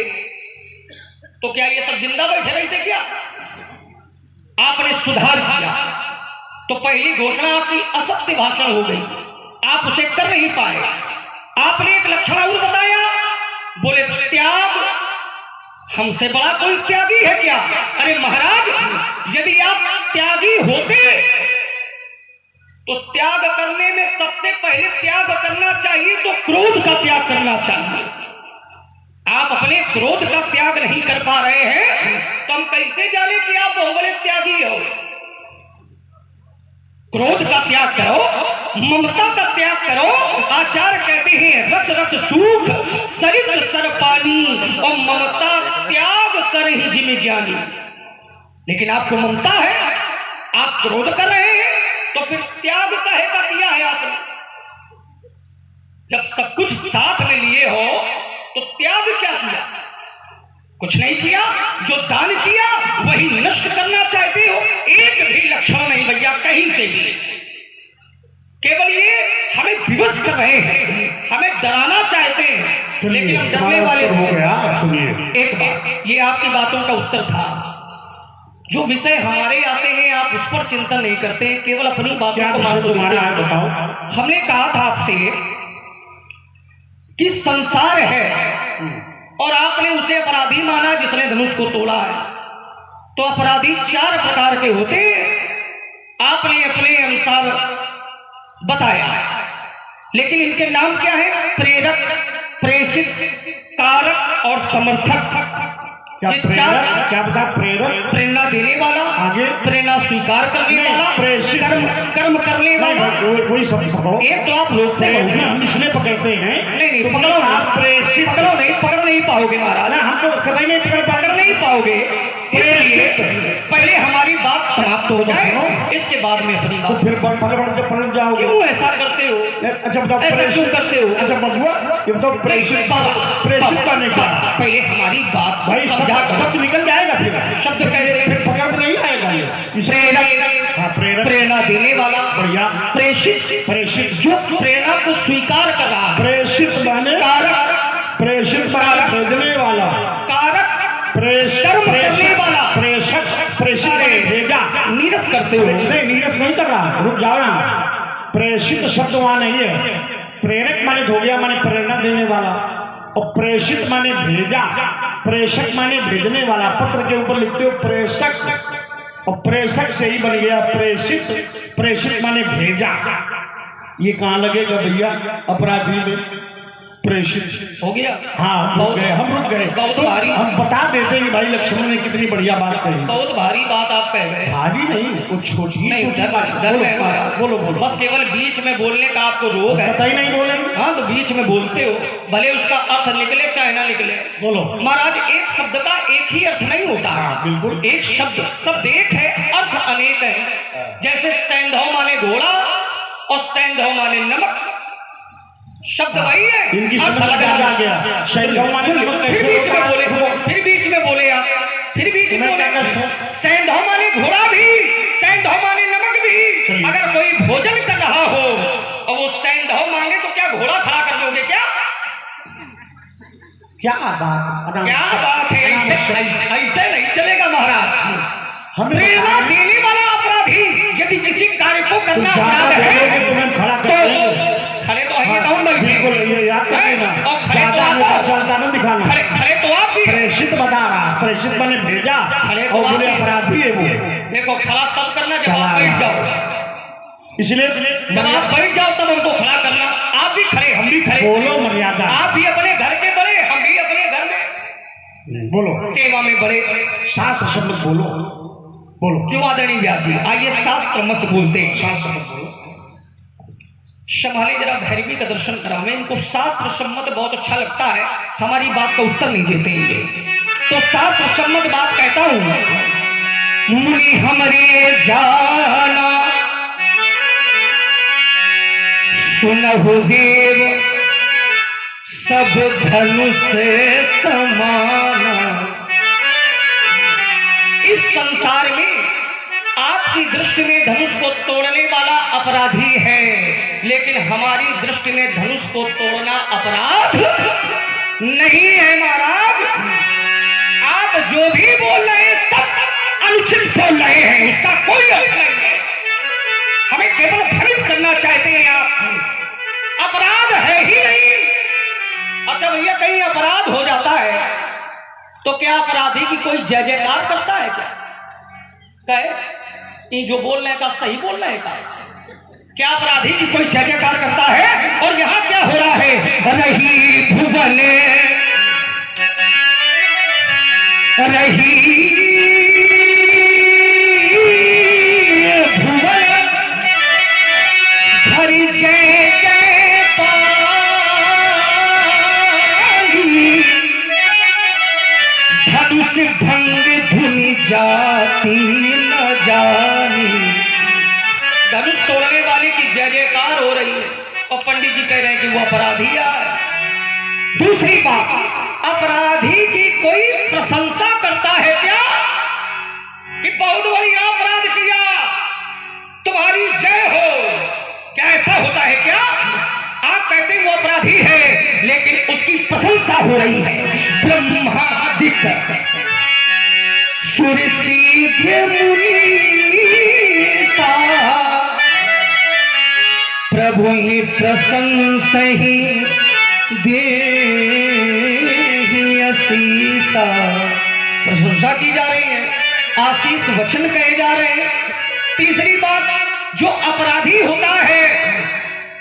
तो क्या ये सब जिंदा बैठे रहते? क्या आपने सुधार किया तो पहली घोषणा आपकी असत्य भाषण हो गई, आप उसे कर नहीं पाए। आपने एक लक्षण और बताया, बोले त्याग, हमसे बड़ा कोई त्यागी है क्या? अरे महाराज, यदि आप त्यागी होते तो त्याग करने में सबसे पहले त्याग करना चाहिए तो क्रोध का त्याग करना चाहिए। आप अपने क्रोध का त्याग नहीं कर पा रहे हैं तो हम कैसे जाने कि आप बहुत बड़े त्यागी हो? क्रोध का त्याग करो, ममता का त्याग करो। आचार्य कहते हैं रस रस सूख सरित सर पानी और ममता त्याग कर ही जिम ज्ञानी। लेकिन आपको ममता है, आप क्रोध कर रहे हैं, तो फिर त्याग काहे का किया है आपने? जब सब कुछ साथ में लिए हो तो त्याग क्या किया? कुछ नहीं किया। जो दान किया वही नष्ट करना चाहते हो। एक भी लक्षण नहीं भैया कहीं से भी। केवल ये हमें विवश कर रहे हैं, हमें डराना चाहते हैं, लेकिन हम डरने वाले हो गया। सुनिए एक बात, ये आपकी बातों का उत्तर था। जो विषय हमारे आते हैं आप उस पर चिंतन नहीं करते, केवल अपनी बातों को बताओ। हमने कहा था आपसे कि संसार है और आपने उसे अपराधी माना जिसने धनुष को तोड़ा है। तो अपराधी 4 प्रकार के होते, आपने अपने अनुसार बताया। लेकिन इनके नाम क्या है? प्रेरक, प्रेषित, कारक और समर्थक। क्या बता? प्रेरक प्रेरणा देने वाला, आगे प्रेरणा स्वीकार करने वाला, प्रेषित कर्म करने वाला। कोई सब एक तो आप लोग हम इसलिए पकड़ते हैं। नहीं पकड़ो, आप प्रेषित पकड़ नहीं पाओगे महाराज, हम तो कभी नहीं पकड़ नहीं पाओगे। पहले हमारी बात समाप्त हो जाए, इसके बाद में अपनी बात। फिर पकड़ जाओगे, क्यों ऐसा करते हो? अच्छा बताओ, ऐसा क्यों करते हो? अच्छा बबुआ ये बताओ, प्रेषित करने का पहले हमारी बात भाई शब्द निकल जाएगा। फिर शब्द कैसे? फिर पकड़ नहीं आएगा। ये प्रेरणा देने वाला, बढ़िया। प्रेषित जो प्रेरणा को स्वीकार कर रहा। प्रेषित माने कारक, प्रेषित माने भेजने वाला, कारक कर्म करने वाला, प्रेषक प्रेषित भेजा। नीरस करते हो? नहीं नीरस नहीं कर रहा, रुक जाओ ना। प्रेषित शब्द वहां नहीं है। प्रेरक माने हो गया, माने प्रेरणा देने वाला, और प्रेषित माने भेजा। प्रेषक माने भेजने वाला। पत्र के ऊपर लिखते हो प्रेषक, और प्रेषक से ही बन गया प्रेषित। प्रेषित माने भेजा। ये कहां लगेगा भैया? अपराधी में प्रेषित हो गया। हाँ हम रुक गए। बहुत भारी। हम बता देते कि भाई लक्ष्मण ने कितनी बढ़िया बात कही। बहुत भारी बात आप कह गए। भारी नहीं, कुछ छोटी नहीं। बोलो बस केवल बीच में बोलने का आपको रोग है। पता ही नहीं बोलेंगे। हाँ तो बीच में बोलते हो, भले उसका अर्थ निकले चाहे ना निकले। बोलो महाराज, एक शब्द का एक ही अर्थ नहीं होता। बिल्कुल एक शब्द एक है, अर्थ अनेक है। जैसे सैंधव माने घोड़ा और सैंधव माने नमक, शब्द वही है, इनकी समझ आ गया। सैंधव माने नमक कैसे? फिर बीच में बोले आप, फिर बीच में बोले। सैंधव माने घोड़ा भी, सैंधव माने नमक भी। अगर कोई भोजन कर रहा हो और वो सैंधव मांगे तो क्या घोड़ा खड़ा कर दोगे क्या? क्या बात है? ऐसे नहीं चलेगा महाराज। प्रेरणा देने वाला अपराधी यदि किसी कार्य को करना अपराध है तो खड़े तो है, बिल्कुल ये याद करना, और खड़े तो चलता ना दिखाना। प्रेषित मैंने भेजा खड़े और बोले अपराधी है वो। देखो खड़ा तब करना जब आप बैठ जाओ, इसलिए जब आप बैठ जाओ तब हमको खड़ा करना। आप भी खड़े, हम भी खड़े, बोलो मर्यादा, आप भी अपने घर के बड़े, हम भी अपने घर में बोलो सेवा में बड़े। शास्त्र शब्द बोलो, बोलो क्यों आदरणीय व्यास जी, आइए शास्त्र मत बोलते हैं, शास्त्र शब्द बोलो। संभाले जरा भैरवी का दर्शन करावे, इनको शास्त्र सम्मत बहुत अच्छा लगता है, हमारी बात का उत्तर नहीं देते हैं। तो शास्त्र सम्मत बात कहता हूं, मुनि हमरे जाना सुनहु देव सब धनुष समाना। इस संसार में आपकी दृष्टि में धनुष को तोड़ने वाला अपराधी है, लेकिन हमारी दृष्टि में धनुष को तोड़ना अपराध नहीं है महाराज। आप जो भी बोल रहे हैं सब अनुचित बोल रहे हैं, उसका कोई अर्थ नहीं है। हमें केवल भ्रमित करना चाहते हैं आप, अपराध है ही नहीं। अच्छा भैया, कहीं अपराध हो जाता है तो क्या अपराधी की कोई जय जयकार करता है? क्या कहे कि जो बोल रहे का सही बोल रहे का? क्या अपराधी की कोई जय जयकार करता है? और यहाँ क्या हो रहा है? रही भुवन रही भुवन हरि जय जय पाली, धनुष भंग धुनि जाती न जानी। धनुष तोड़ने वाले की जय जयकार हो रही है और पंडित जी कह रहे हैं कि वो अपराधी है। दूसरी बात, अपराधी की कोई प्रशंसा करता है क्या कि बहुत बढ़िया अपराध किया, तुम्हारी जय हो? क्या ऐसा होता है क्या? आप कहते हैं वो अपराधी है, लेकिन उसकी प्रशंसा हो रही है। ब्रह्मादित्य सुर सीधे मुनि सा, प्रभु ही प्रशंसा ही दे आशीषा। प्रशंसा की जा रही है, आशीष वचन कहे जा रहे हैं। तीसरी बात, जो अपराधी होता है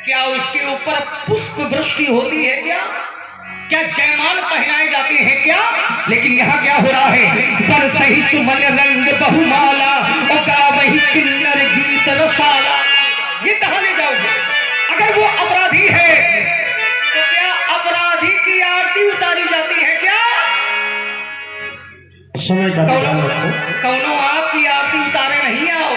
क्या उसके ऊपर पुष्प वृष्टि होती है? क्या जयमाल पहनाए जाते हैं क्या? लेकिन यहाँ क्या हो रहा है? पर सही सुमन रंग बहुमाला और गा वही किन्नर गीत रसाला। ये कहाँ ले जाओगे? अगर वो अपराधी है तो क्या अपराधी की आरती उतारी जाती है क्या? समय का ध्यान रखो। कौनो आपकी आरती उतारे नहीं आओ,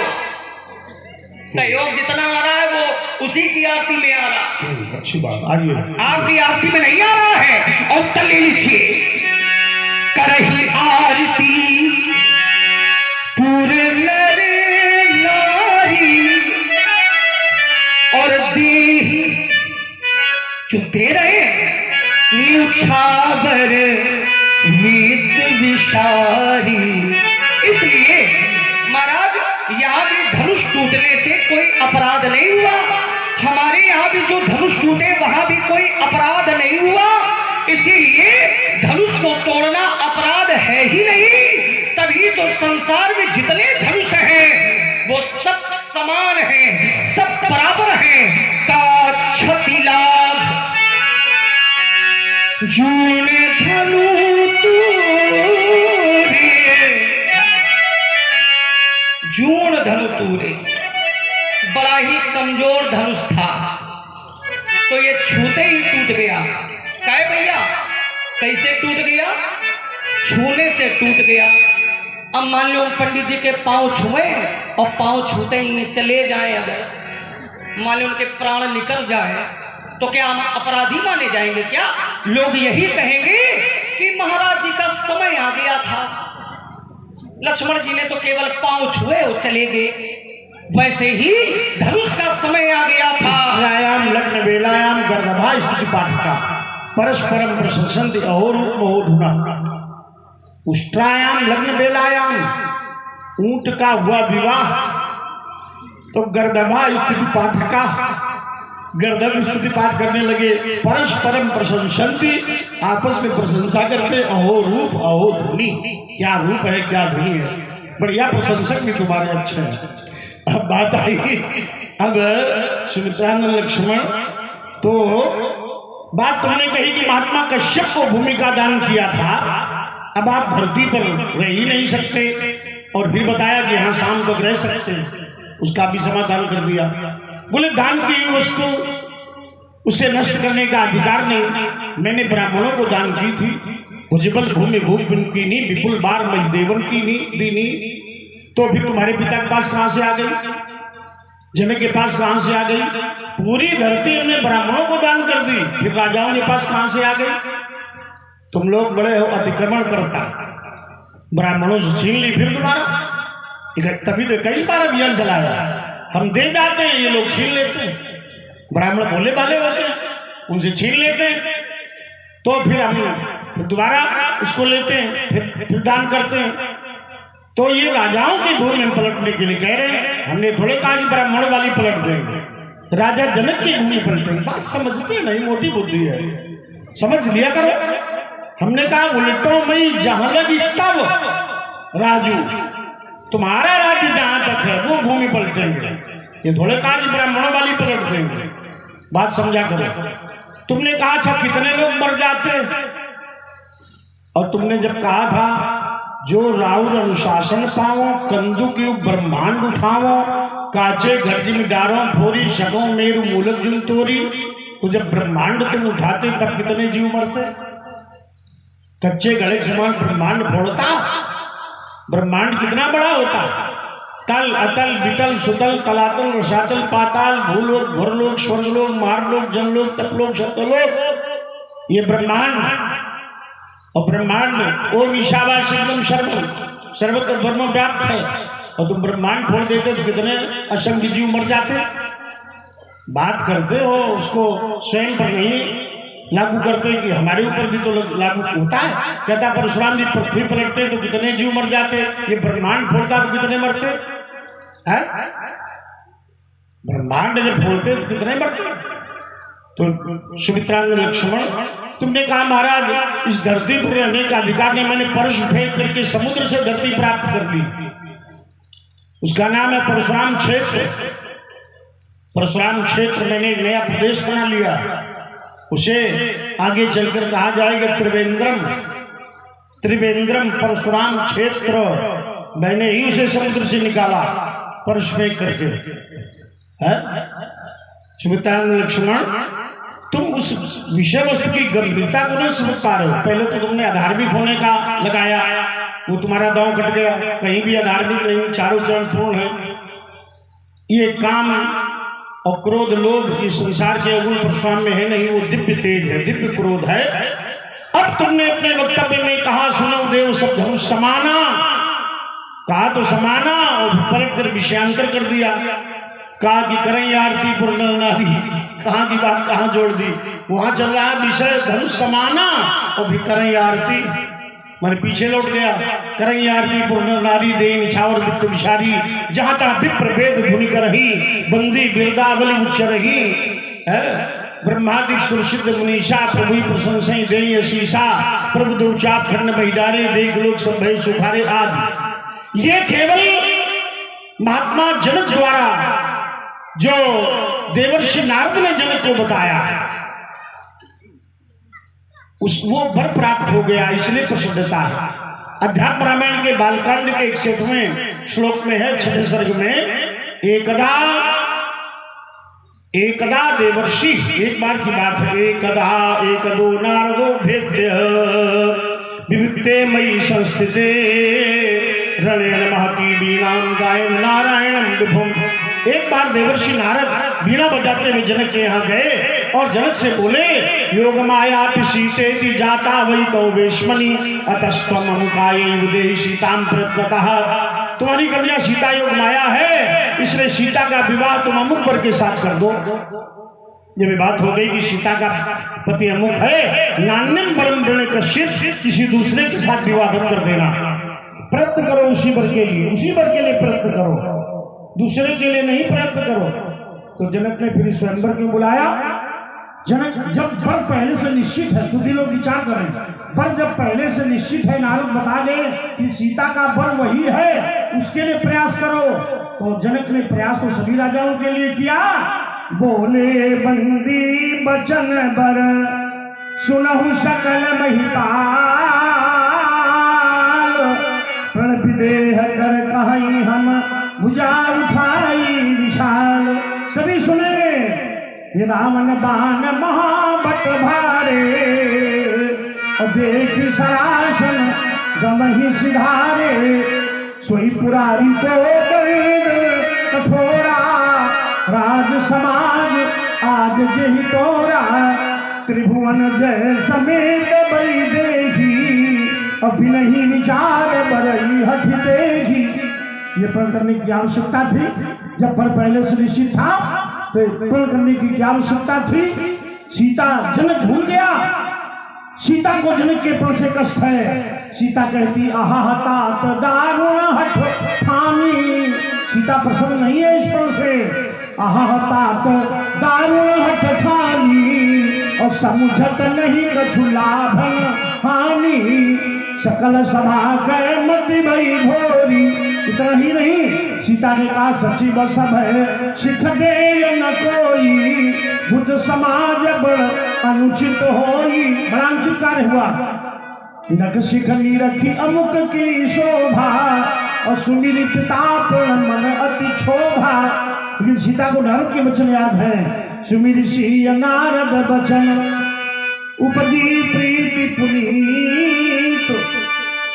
सहयोग जितना आ रहा है वो उसी की आरती में आ रहा। अच्छी बात, आइए। आपकी आरती में नहीं आ रहा है। और उत्तर ले लीजिए, करही आरती पूरे नर नारी और दी जो दे रहे न्यूछावर मीत विशारी। इसलिए महाराज, यहाँ भी धनुष टूटने से कोई अपराध नहीं हुआ। हमारे यहाँ भी जो धनुष टूटे वहां भी कोई अपराध नहीं हुआ। इसीलिए धनुष को तोड़ना अपराध है ही नहीं। तभी तो संसार में जितने धनुष हैं वो सब समान हैं, सब बराबर हैं। का क्षति लाभ जून धनु तूरे, जून धनु तूरे बड़ा ही कमजोर धनुष था, तो ये छूते ही टूट गया। कहे भैया कैसे टूट गया? छूने से टूट गया। अब मान लो पंडित जी के पांव छुए और पांव छूते ही चले जाए, अगर मान लो उनके प्राण निकल जाए तो क्या हम अपराधी माने जाएंगे? क्या लोग यही कहेंगे कि महाराज जी का समय आ गया था, लक्ष्मण जी ने तो केवल पांव छुए और चले गए। वैसे ही धनुष का समय आ गया था। प्रायाम लग्न वेलायाम गर्दभा स्थिति पाठका परस्परम प्रशंसन्ति अहोरूप महोधुना। उष्ट्रायाम लग्न वेलायाम, ऊंट का हुआ विवाह तो गर्दभा स्थिति पाठका, गर्दन स्तुति पाठ करने लगे। परस्परम प्रशंसन्ति, आपस में प्रशंसा करते, अहो रूप अहो ध्वनि, क्या रूप है क्या ध्वनि है, बढ़िया प्रशंसक भी तुम्हारे अच्छे हैं। अब बात आई, अब सुमित्रानंद लक्ष्मण, तो बात तुमने कही कि महात्मा कश्यप को भूमि का दान किया था, अब आप धरती पर रह ही नहीं सकते, और फिर बताया कि हाँ शाम तक रह सकते, उसका भी समाधान कर दिया। बोले दान की वस्तु उसे नष्ट करने का अधिकार नहीं, मैंने ब्राह्मणों को दान की थी। भुजबल भूमि भूपि की नी, विपुल बार मई देवन की नी दीनी, तो फिर तुम्हारे पिता के पास कहां से आ गई, जनक के पास कहां से आ गई? पूरी धरती हमने ब्राह्मणों को दान कर दी, फिर राजाओं के पास कहां से आ गई? तुम लोग बड़े हो अतिक्रमण करता, ब्राह्मणों से छीन ली फिर तुम्हारा, तभी तो कई बार अभियान चलाया, हम दे जाते हैं ये लोग छीन लेते हैं, ब्राह्मण भोले भाले होते हैं उनसे छीन लेते हैं, तो फिर हम दोबारा उसको लेते हैं, फिर दान करते हैं। तो ये राजाओं की भूमि में पलटने के लिए कह रहे हैं, हमने थोड़े कहा कि ब्राह्मण वाली पलट देंगे, राजा जनक की भूमि पलटेंगे। बात समझते नहीं, मोटी बुद्धि है, समझ लिया करो। हमने कहा उल्टो में जहां लगी तब राजू, तुम्हारा राज्य जहां तक है वो भूमि पलटेंगे, ये थोड़े कहा कि ब्राह्मणों वाली पलट देंगे। बात समझा करो। तुमने कहा अच्छा कितने लोग मर जाते, और तुमने जब कहा था जो राउर अनुशासन पाओ, कंदु की ब्रह्मांड उठाओ, काचे घर जिम्मेदारों फोरी शगो मेरु मूलक जुन तोरी, तो जब ब्रह्मांड तुम उठाते तब कितने जीव मरते? कच्चे गले के समान ब्रह्मांड फोड़ता, ब्रह्मांड कितना बड़ा होता, तल अतल वितल सुतल तलातल रसातल पाताल भूलोक भरलोक स्वर्गलोक मारलोक जनलोक तपलोक सत्यलोक, ये ब्रह्मांड। और ब्रह्मांड ओम ईशावा शिवम सर्वम सर्वत्र ब्रह्म व्याप्त है, और तुम ब्रह्मांड फोड़ देते तो कितने असंख्य जीव मर जाते। बात करते हो उसको स्वयं पर नहीं लागू करते कि हमारे ऊपर भी तो लागू होता है। कहता परशुराम जी पृथ्वी पलटते तो कितने जीव मर जाते, ये ब्रह्मांड फोड़ता तो कितने मरते हैं? ब्रह्मांड जब फोड़ते तो कितने मरते? तो सुमित्रानंद लक्ष्मण, तुमने कहा महाराज इस धरती पर रहने का अधिकार नहीं, मैंने परश फेंक करके समुद्र से धरती प्राप्त कर ली, उसका नाम है परशुराम क्षेत्र। परशुराम क्षेत्र मैंने नया प्रदेश बना लिया, उसे आगे चलकर कहा जाएगा त्रिवेंद्रम। त्रिवेंद्रम परशुराम क्षेत्र, मैंने ही उसे समुद्र से निकाला परश फेंक करके। सुमित्रानंद लक्ष्मण, तुम उस विषय वस्तु की गंभीरता को नहीं समझ पा रहे हो। पहले तो तुमने अधार्मिक होने का लगाया, वो तुम्हारा दांव कट गया, कहीं भी अधार्मिक नहीं, चारों चरण पूर्ण है। ये काम और क्रोध लोभ इस संसार के अवगुण परशुराम में है नहीं, वो दिव्य तेज है, दिव्य क्रोध है। अब तुमने अपने वक्तव्य में कहा सुनो देव सब धर्म समाना, कहा तो समाना और पलट कर विषयांतर कर दिया, कहा कि करें आरती पूर्ण नारी, कहाँ की बात कहाँ जोड़ दी, वहां चल रहा है विषय धनुष समाना और भी करें आरती, मैंने पीछे लौट गया। करें आरती पूर्ण नारी दे निछावर वित्त विषारी, जहां तक विप्र वेद धुनि करही, बंदी बिरदावली उच्च रही है। ब्रह्मादि सुरसिद्ध मुनीषा प्रभु प्रशंसा दे शीशा, प्रभु दुर्चाप खंड महिदारे देख लोग संभय सुखारे आदि। ये केवल महात्मा जनक द्वारा जो देवर्षि नारद ने जनक को बताया उस वो वर प्राप्त हो गया, इसलिए प्रसिद्धता है। अध्यात्म रामायण के बालकांड के 61वें श्लोक में है 6वें सर्ग में, एकदा देवर्षि, एक बार की बात है, एकदा एकदो नारदो भेद्य विविक्ते मयि संस्थिते रणे नमः की वीणां गायन नारायणं विभुम्। एक बार देवर्षि नारद वीणा बजाते हुए जनक के यहाँ गए और जनक से बोले, योग माया सीते जाता वही तो वेश्मनि अतस्त्वम अमुकायै उदेहि सीतां प्रयत्नतः। तुम्हारी कन्या सीता योग माया है, इसलिए सीता का विवाह तुम अमुक वर के साथ कर दो। जब बात हो गई कि सीता का पति अमुक है, नान्यम परम वर्ण कश्चित, किसी दूसरे के साथ विवाह कर देना, प्रयत्न करो उसी वर के लिए, उसी वर के लिए प्रयत्न करो, दूसरे के लिए नहीं प्रयत्न करो। तो जनक ने फिर स्वयंवर क्यों बुलाया? जनक जब वर पहले से निश्चित है, सुधी लोग विचार करें, वर जब पहले से निश्चित है, नारद बता दे कि सीता का वर वही है, उसके लिए प्रयास करो। तो जनक ने प्रयास तो सभी राजाओं के लिए किया। बोले बंदी बचन बर सुनहु सकल महिपाल, प्रण विदेह कर कहीं हम भुजा उठाई विशाल। सभी सुने, ये रावण बाण महाबट भारे, और देख सरासन गमहि सिधारे, सोई पुरारी को दर्द कठोरा, राज समाज आज जही तोरा, त्रिभुवन जय समेत बई देही, अभी नहीं विचार बरई हठ देगी। ये प्रण करने की आवश्यकता थी। जब पर पहले से निश्चित था तो प्रण करने की आवश्यकता थी। सीता जनक भूल गया, सीता को जनक के प्रण से कष्ट है। सीता कहती आहा तात दारुण हठ ठानी, सीता प्रसन्न नहीं है इस प्रण से। आहा तात दारुण हठ ठानी, और समुझत नहीं कछु लाभन हानि, सकल सभा गए मति भई भोरी। इतना ही नहीं, सीता ने कहा सची बस है सिख दे न कोई, बुद्ध समाज बड़ अनुचित होई। बड़ा अनुचित कार्य हुआ। नक शिखली रखी अमुक की शोभा, और सुमिरी पिताप मन अति क्षोभा। लेकिन सीता को नारद के वचन याद है, सुमिरी सी नारद वचन उपजी प्रीति पुनीत।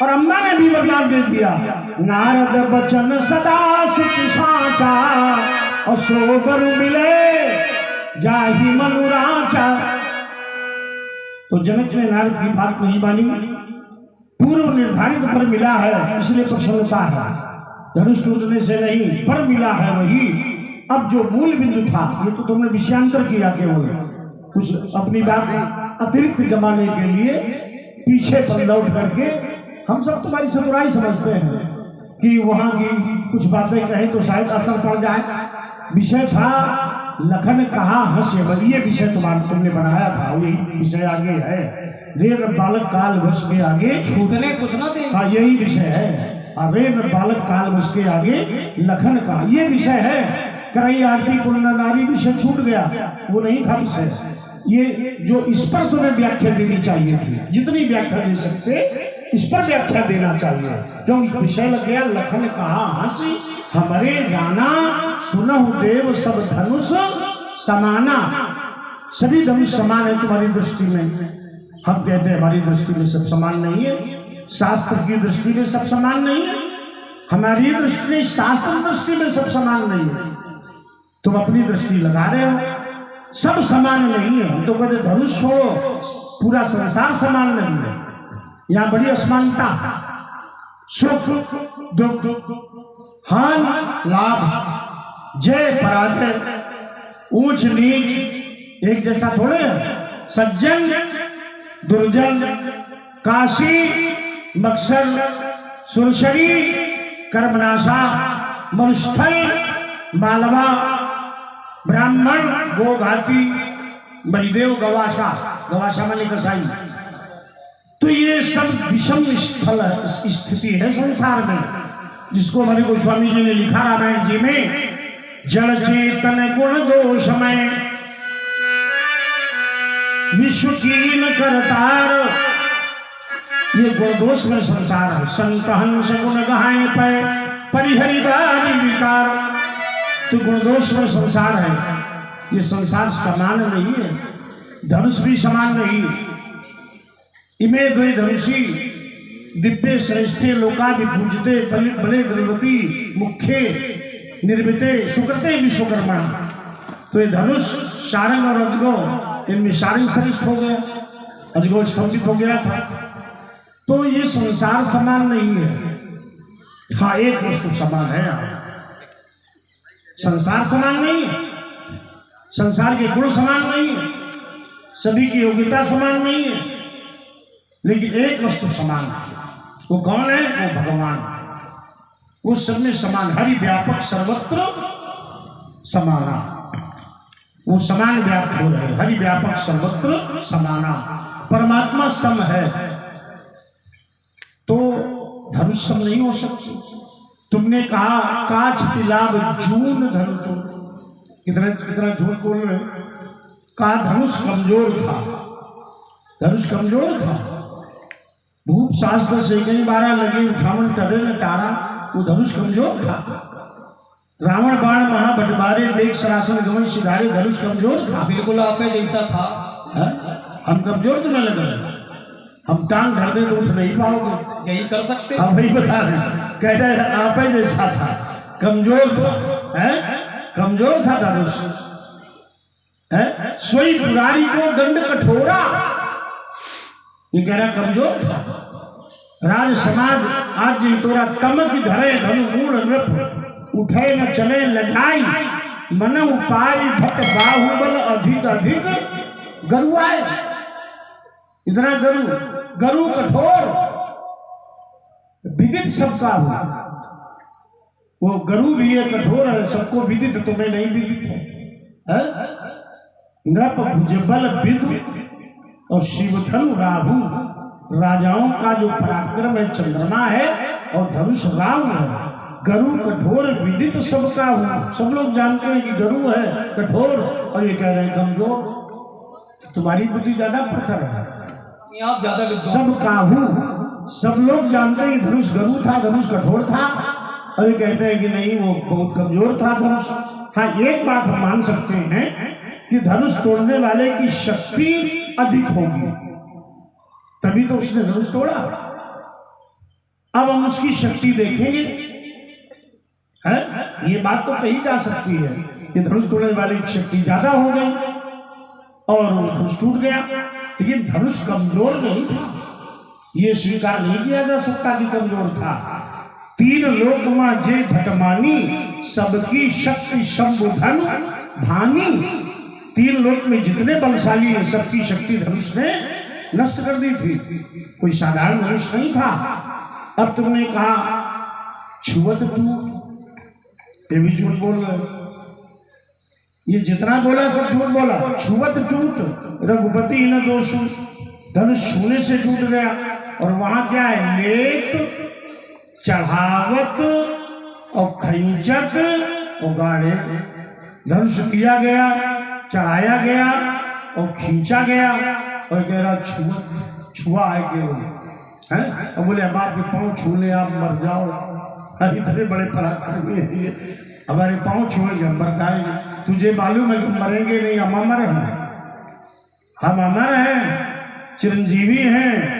और अम्मा ने भी वरदान दे दिया, नारद बचन सदा सुचि साचा, और सोबर मिले जाहि मनुराचा। तो जनक ने नारद की बात नहीं मानी, पूर्व निर्धारित पर मिला है इसलिए प्रसन्नता है, धनुष टूटने से नहीं, पर मिला है वही। अब जो मूल बिंदु था, ये तो तुमने विषयांतर किया केवल, कुछ अपनी बात अतिरिक्त जमाने के लिए पीछे पर लौट करके। हम सब तुम्हारी चतुराई समझते हैं कि वहां की कुछ बातें कहें तो शायद असर पड़ जाए। विषय था लखन कहा हंस्य, ये विषय तुमने बनाया था, वही विषय आगे है। रेर बालक काल वश के आगे छूटने कुछ ना दे। हाँ, यही विषय है। रेर बालक काल वश के आगे लखन का ये विषय है। करई आरती पूर्ण नारी विषय छूट गया, वो नहीं था विषय। ये जो इस पर तुम्हें व्याख्या देनी चाहिए थी, जितनी व्याख्या दे सकते इस पर व्याख्या देना चाहिए। क्यों इस विषय लग गया लखन कहा हंसी, हमारे गाना सुनहु देव सब धनुष समाना। सभी धनुष समान है तुम्हारी दृष्टि में। हम कहते हैं हमारी दृष्टि में सब समान नहीं है, शास्त्र की दृष्टि में सब समान नहीं है, हमारी दृष्टि में शास्त्र दृष्टि में सब समान नहीं है। तुम अपनी दृष्टि लगा रहे हो, सब समान नहीं है। हम तो कहते धनुष छोड़ो, पूरा संसार समान नहीं है। यहाँ बड़ी असमानता, सुख दुख, हान लाभ, जय पराजय, ऊंच नीच एक जैसा थोड़े है। सज्जन दुर्जन, काशी मक्सर, सुरसरी, कर्मनाशा, मरुस्थल, मालवा, ब्राह्मण, गोघाती, बलिदेव, गवाशा, गवाशा माने कसाई। तो ये सब विषम स्थल स्थिति है संसार में, जिसको हमारे गोस्वामी जी ने लिखा रामायण जी में, जड़ चेतन गुण दोष में विश्व कीन करतार। ये गुण दोष में संसार है। संत हंस गुण गहाए पे परिहरि बारी विकार। तो गुण दोष में संसार है। ये संसार समान नहीं है, धनुष भी समान नहीं। इमे द्वे धनुषी दिव्य श्रेष्ठे लोका विपूजते बले द्रवती मुख्य निर्मिते सुकृते विश्वकर्मा। तो ये धनुष शारंग और अजगो, इनमें शारंग श्रेष्ठ हो गया, अजगो स्तंभित हो गया था। तो ये संसार समान नहीं है। हाँ, एक वस्तु समान है, संसार समान नहीं है। संसार के गुण समान नहीं है, सभी की योग्यता समान नहीं है, लेकिन एक वस्तु समान है। वो कौन है? वो भगवान। वो सब में समान, हरि व्यापक सर्वत्र समाना। वो समान व्याप्त हो रहे। हरि व्यापक सर्वत्र समाना, परमात्मा सम है तो धनुष सम नहीं हो सकती। तुमने कहा काच पिलाब जून धनुष, कितना कितना झूठ बोल रहे। कहा धनुष कमजोर था, धनुष कमजोर था। भूप शास्त्र से कई बारा लगे उठावन टरे न तारा, वो धनुष कमजोर था। रावण बाण महा बटवारे देख सरासन गमन सिधारे, धनुष कमजोर था। बिल्कुल आप जैसा था। हम कमजोर तुम्हें लग रहे, हम टांग धर दे तो उठ नहीं पाओगे। यही कर सकते। हम वही बता रहे, कहते हैं आप जैसा था, कमजोर था, है कमजोर था धनुष, है सोई पुरारी को दंड कठोरा, ये कह रहा कमजोर था। राज समाज आज तोरा तमक धरे धनु मूल नृप, उठे न चले लगाई मन उपाय भट बाहुबल अधिक अधिक गरुआए। इतना गरु कठोर विदित सबका हुआ, वो गरु भी है कठोर है, सबको विदित, तुम्हें नहीं विदित है। नृप भुजबल विदु और शिवधनु राहु, राजाओं का जो पराक्रम है चंद्रमा है और धनुष राहु है। गरु कठोर विदित सबका हुआ, सब लोग जानते हैं कि गरु है कठोर, और ये कह रहे हैं कमजोर। तुम्हारी बुद्धि ज्यादा प्रखर है, आप ज्यादा सब काहू, सब लोग जानते हैं धनुष गरु था, धनुष कठोर था, और ये कहते हैं कि नहीं वो बहुत कमजोर था धनुष। हाँ एक बात हम मान सकते हैं कि धनुष तोड़ने वाले की शक्ति अधिक होगी, तभी तो उसने धनुष तोड़ा। अब हम उसकी शक्ति देखेंगे, है ये बात तो कही जा सकती है कि धनुष तोड़ने वाले की शक्ति ज्यादा हो गई और वो धनुष टूट गया, लेकिन धनुष कमजोर नहीं था, ये स्वीकार नहीं किया जा सकता कि कमजोर था। तीन लोक में जे घटमानी, सबकी शक्ति शंभुधन भानी। तीन लोक में जितने बलशाली हैं सबकी शक्ति धनुष ने नष्ट कर दी थी, कोई साधारण धनुष नहीं था। अब तुमने कहा छुवत तू, ये भी झूठ बोल रहे, ये जितना बोला सब झूठ बोला। छुवत टूट रघुपति न दोष, धनुष छूने से टूट गया। और वहां क्या है, लेत चढ़ावत और खींचत और गाढ़े, धनुष किया गया, चढ़ाया गया और खींचा गया, और कह रहा छुआ है केवल, है। अब बोले अब आपके पाँव छू ले आप मर जाओ, इतने बड़े पराक्रमी है, हमारे पाँव छुएंगे हम मर जाएंगे। तुझे मालूम है कि मरेंगे नहीं, हम अमर हैं, हम अमर हैं, चिरंजीवी हैं,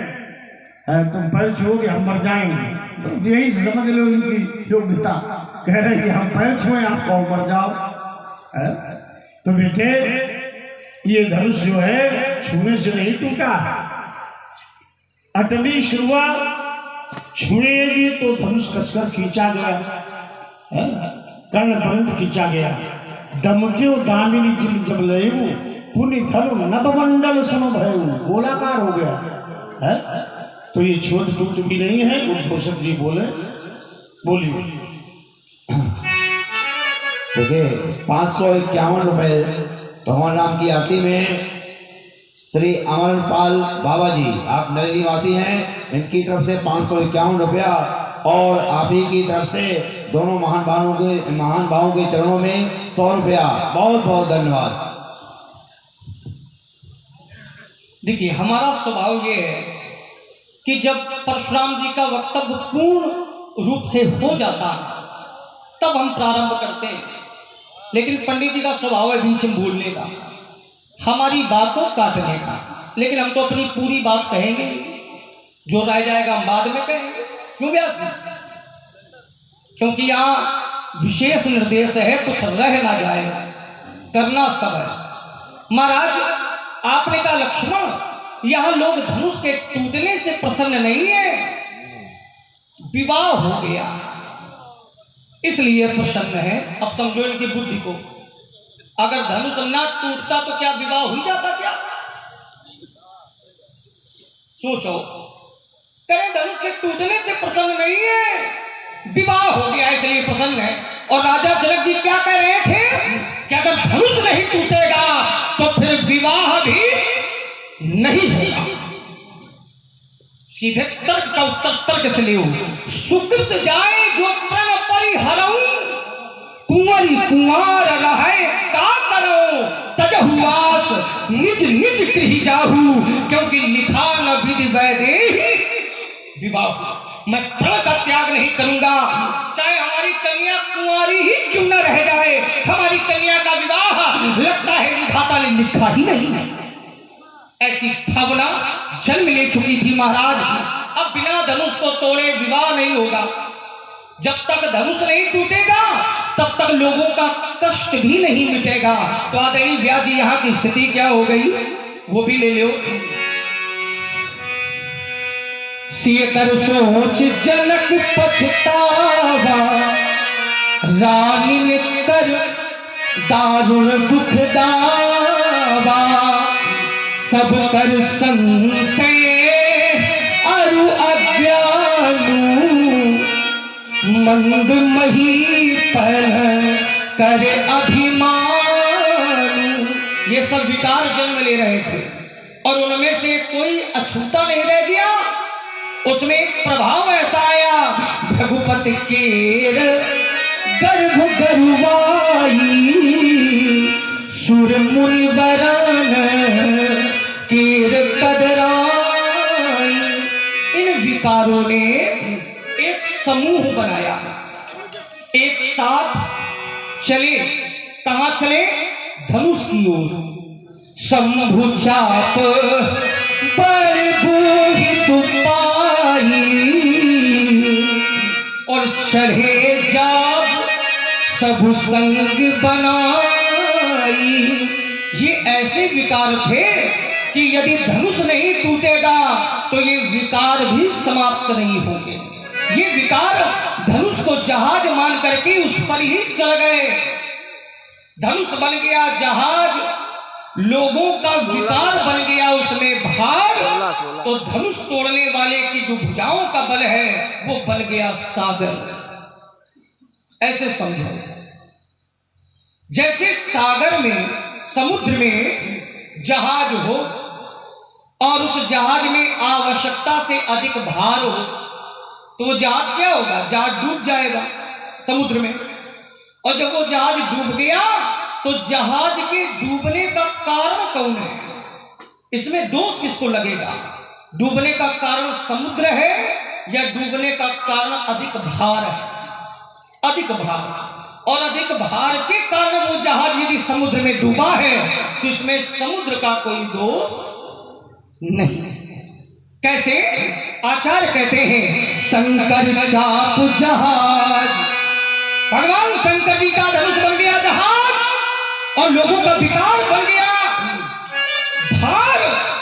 तुम पैर छुओगे हम मर जाएंगे। तो यही समझ लो इनकी योग्यता, कह रहे कि हम पैर छुए आपको मर जाओ। तो बेटे ये धनुष जो है छूने से नहीं टूटा, अटली शुरुआत छुएगी तो धनुष कसकर खींचा गया, कर्ण बंद खींचा गया। दमक्यो दामिनी जिम जब लेऊ, पुण्य धनु नवमंडल समभयू, गोलाकार हो गया है। तो ये छोट टूट भी नहीं है, उद्घोषक जी बोले, बोलिए। देखिए 551 रुपए भगवान राम की आरती में श्री अमरपाल बाबा जी, आप नरेली निवासी हैं, इनकी तरफ से 551 रुपया, और आप ही की तरफ से दोनों महान भावों के चरणों में 100 रुपया। बहुत बहुत धन्यवाद। देखिए हमारा स्वभाव ये है कि जब परशुराम जी का वक्तव्य पूर्ण रूप से हो जाता है तब हम प्रारंभ करते हैं, लेकिन पंडित जी का स्वभाव है बीच में बोलने का, हमारी बात को काटने का। लेकिन हम तो अपनी पूरी बात कहेंगे, जो रह जाएगा हम बाद में कहेंगे। क्यों व्यास जी? क्योंकि यहाँ विशेष निर्देश है, कुछ रह ना जाए, करना सब है। महाराज आपने कहा लक्ष्मण, यहाँ लोग धनुष के टूटने से प्रसन्न नहीं है, विवाह हो गया इसलिए प्रसन्न है। अब समझो इनकी बुद्धि को, अगर धनुष ना टूटता तो क्या विवाह हो जाता? क्या सोचो, करे धनुष के टूटने से प्रसन्न नहीं है, विवाह हो गया इसलिए प्रसन्न है। और राजा जनक जी क्या कह रहे थे कि अगर धनुष नहीं टूटेगा तो फिर विवाह भी नहीं होगा। सीधे तर्क का उत्तर तर्क से लियो। सुकृत जाए जो प्रण परिहरऊं, कुंवरी कुंवार रहे का करो, तजहुआस निज निज गृह जाहू, क्योंकि लिखा न विधि वैदेही विवाह। मैं प्रण का त्याग नहीं करूंगा, चाहे हमारी कन्या कुंवारी ही क्यों न रह जाए। हमारी कन्या का विवाह लगता है विधाता ने लिखा ही नहीं। ऐसी भावना जन्म ले चुकी थी महाराज। अब बिना धनुष को तोड़े विवाह नहीं होगा। जब तक धनुष नहीं टूटेगा तब तक लोगों का कष्ट भी नहीं मिटेगा। तो आदरणीय व्यास जी यहाँ की स्थिति क्या हो गई वो भी ले लो। सिय कर सोच जनक पछतावा, रानी ने कर दारुण दुख दावा, सब कर संशय अरु अज्ञानू, मंद मही पर करे अभिमानू। ये सब विकार जन्म ले रहे थे और उनमें से कोई अछूता नहीं रह गया। उसमें एक प्रभाव ऐसा आया, भगुपति केर गर्भ गरुवाई, सुर मुनि बरन केर कदराई। इन विकारों ने एक समूह बनाया, एक साथ चले। कहां चले? धनुष की ओर। शंभु चाप पर बोहित पाई, और चढ़े जाब सब संग बनाई। ये ऐसे विकार थे कि यदि धनुष नहीं टूटेगा तो ये विकार भी समाप्त नहीं होंगे। ये विकार धनुष को जहाज मान करके उस पर ही चढ़ गए। धनुष बन गया जहाज, लोगों का विकार बन गया उसमें भार। तो धनुष तोड़ने वाले की जो भुजाओं का बल है वो बन गया सागर। ऐसे समझो, जैसे सागर में, समुद्र में जहाज हो और उस जहाज में आवश्यकता से अधिक भार हो तो वो जहाज क्या होगा? जहाज डूब जाएगा समुद्र में। और जब वो जहाज डूब गया तो जहाज के डूबने का कारण कौन है? इसमें दोष किसको लगेगा? डूबने का कारण समुद्र है या डूबने का कारण अधिक भार है? अधिक भार। और अधिक भार के कारण वो जहाज यदि समुद्र में डूबा है तो इसमें समुद्र का कोई दोष नहीं। कैसे? आचार्य कहते हैं, शंकर चाप जहाज, भगवान शंकर जी का धनुष बन गया जहाज और लोगों का विकार बन गया भार।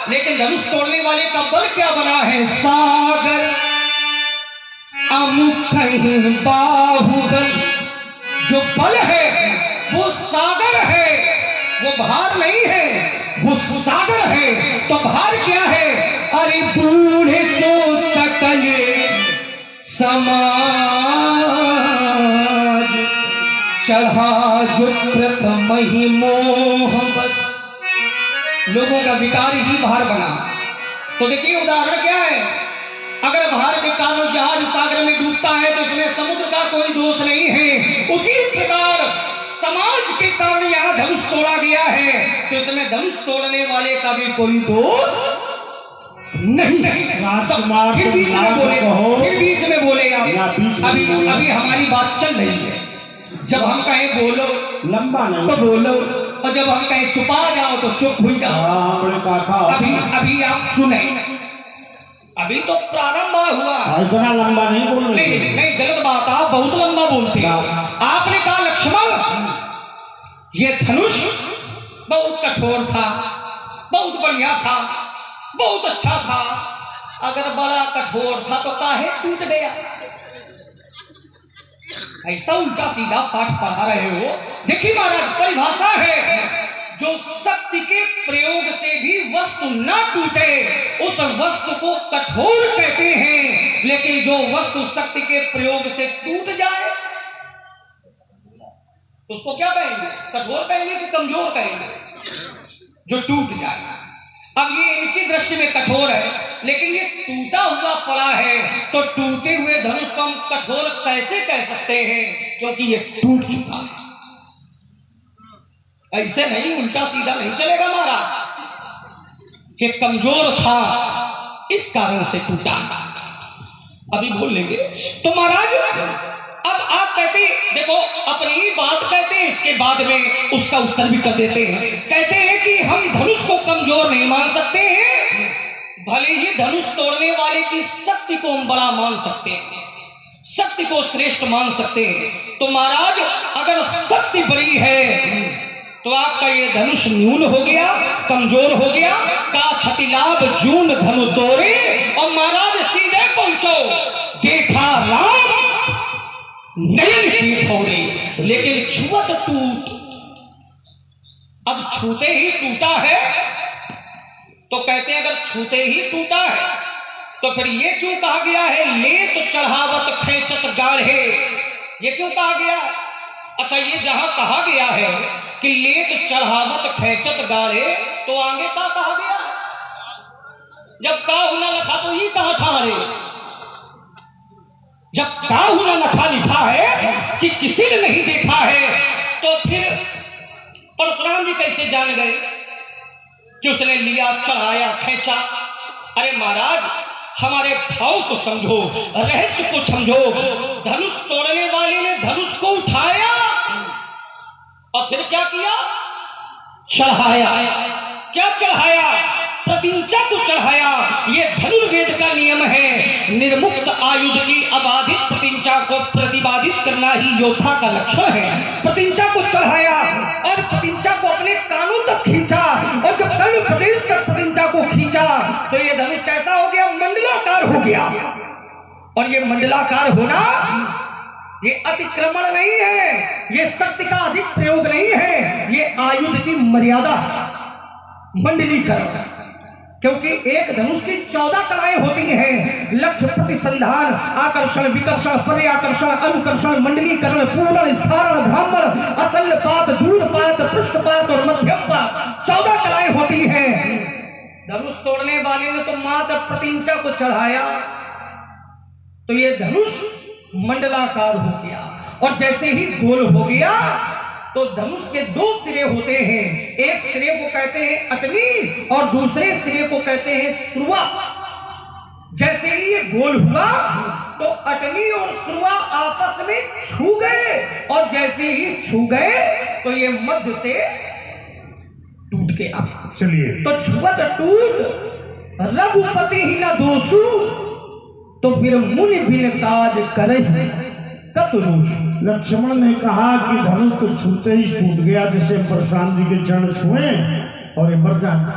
लेकिन धनुष तोड़ने वाले का बल क्या बना है? सागर। अमुख बाहुबल, जो बल है वो सागर है, वो भार नहीं है, वो सागर है। तो भार क्या है? अरे बूढ़े सो सकल समाज, चढ़ा जो प्रथम ही मोह बस। लोगों का विकार ही भार बना। तो देखिए उदाहरण क्या है, अगर भार के कारण जहाज सागर में डूबता है तो इसमें समुद्र का कोई दोष नहीं है। उसी प्रकार समाज के कारण यहाँ धनुष तोड़ा गया है तो इसमें धनुष तोड़ने वाले का भी कोई दोष नहीं। फिर बीच में बोले अभी हमारी बात चल रही है। जब हम कहें बोलो लंबा नहीं तो बोलो, और जब हम कहें चुपा जाओ तो चुप हो जाओ। अभी आप सुने, अभी तो प्रारंभ हुआ। इतना लंबा नहीं बोल रहे। नहीं, गलत बात, आप बहुत लंबा बोलते हो। आपने कहा लक्ष्मण ये धनुष बहुत कठोर था, बहुत बढ़िया था, बहुत अच्छा था। अगर बड़ा कठोर था तो काहे टूट गया? ऐसा उल्टा सीधा पाठ पढ़ा रहे हो। देखिए महाराज, परिभाषा है, जो शक्ति के प्रयोग से भी वस्तु न टूटे उस वस्तु को कठोर कहते हैं। लेकिन जो वस्तु शक्ति के प्रयोग से टूट जाए तो उसको क्या कहेंगे, कठोर कहेंगे कि कमजोर कहेंगे? जो टूट जाए। अब ये इनकी दृष्टि में कठोर है, लेकिन ये टूटा हुआ पड़ा है, तो टूटे हुए धनुष को हम कठोर कैसे कह सकते हैं? क्योंकि ये टूट चुका है। ऐसे नहीं, उल्टा सीधा नहीं चलेगा महाराज कि कमजोर था इस कारण से टूटा। अभी बोल लेंगे। तो महाराज अब आप कहते, देखो अपनी ही बात कहते हैं, इसके बाद में उसका उत्तर भी कर देते हैं। कहते हैं कि हम धनुष को कमजोर नहीं मान सकते हैं, भले ही धनुष तोड़ने वाले की शक्ति को हम बड़ा मान सकते हैं, शक्ति को श्रेष्ठ मान सकते हैं। तो महाराज अगर शक्ति बड़ी है तो आपका ये धनुष न्यून हो गया, कमजोर हो गया। का क्षतिलाभ जून धनु तोड़े, और महाराज सीधे पहुंचो, देखा राम नयन की फोड़े, लेकिन छुअत टूट। अब छूते ही टूटा है, तो कहते हैं अगर छूते ही टूटा है तो फिर ये क्यों कहा गया है लेत चढ़ावत खेचत गाढ़े? ये क्यों कहा गया? अच्छा, ये जहां कहा गया है कि लेत चढ़ावत खेचत गाढ़े, तो आगे क्या कहा गया? जब का हुना लिखा तो ये कहा ठहरे? जब का हुना लिखा लिखा है कि किसी ने नहीं देखा है, तो फिर परशुराम जी कैसे जान गए कि उसने लिया, चढ़ाया, खेचा? अरे महाराज हमारे भाव को समझो, रहस्य को समझो। धनुष तोड़ने वाले ने धनुष को उठाया और फिर क्या किया? चढ़ाया। क्या चढ़ाया? प्रतिंचा को चढ़ाया। ये धनुर्वेद का नियम है, निर्मुक्त आयुध की अबाधित प्रतिंचा को प्रतिपादित करना ही योद्धा का लक्षण है। प्रतिंचा को चढ़ाया और प्रतिंचा को अपने कानों तक खींचा, और जब कर्ण प्रदेश तक प्रतिंचा को खींचा तो ये धनुष कैसा हो गया? मंडलाकार हो गया। और ये मंडलाकार होना ये अतिक्रमण नहीं है, ये शक्ति का अधिक प्रयोग नहीं है, ये आयुध की मर्यादा, मंडलीकरण। क्योंकि एक धनुष की 14 कलाएं होती हैं, लक्ष्य, प्रतिसंधान, आकर्षण, विकर्षण, पर्याकर्षण, अनुकर्षण, मंडलीकरण, पूर्ण, स्थारण, ब्राह्मण, असल्यपात, दूरपात, पृष्ठपात और मध्यमपात, 14 कलाएं होती हैं। धनुष तोड़ने वाले ने तो मात्र प्रतिंचा को चढ़ाया, तो ये धनुष मंडलाकार हो गया। और जैसे ही गोल हो गया तो धनुष के 2 सिरे होते हैं, एक सिरे को कहते हैं अटनी और दूसरे सिरे को कहते हैं स्रुवा। जैसे ही ये गोल हुआ तो अटनी और स्रुवा आपस में छू गए, और जैसे ही छू गए तो ये मध्य से टूट गया। चलिए, तो छुअत टूट रघुपति ही न दोषु, तो फिर मुनि बिन काज करहि कतुरुष। लक्ष्मण ने कहा कि धनुष तो छूते ही टूट गया, जैसे परशुराम जी के चरण छुए और ये मर जाता।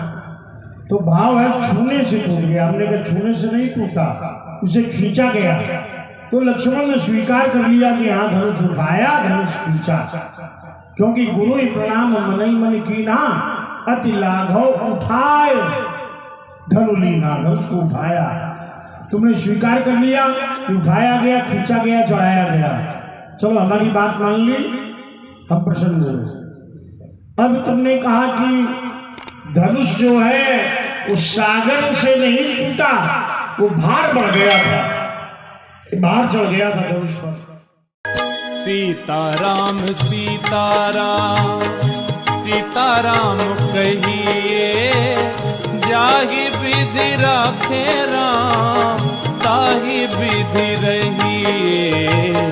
तो भाव है छूने से टूट गया। हमने कहा छूने से नहीं टूटा, उसे खींचा गया। तो लक्ष्मण ने स्वीकार कर लिया कि हाँ धनुष उठाया, धनुष खींचा। क्योंकि गुरु ही प्रणाम मन ही मन की ना अति लाघव उठाए धनुलीना, धनुष को उठाया। तुमने स्वीकार कर लिया कि उठाया गया, खींचा गया, चढ़ाया गया। चलो हमारी बात मान ली, हम प्रसन्न हुए। अब तुमने कहा कि धनुष जो है वो सागर से नहीं टूटा, वो भार बढ़ गया था, भार चढ़ गया था धनुष पर। सीताराम सीताराम सीताराम कहिए, जाहि विधि राखे राम ताहि विधि रहिए।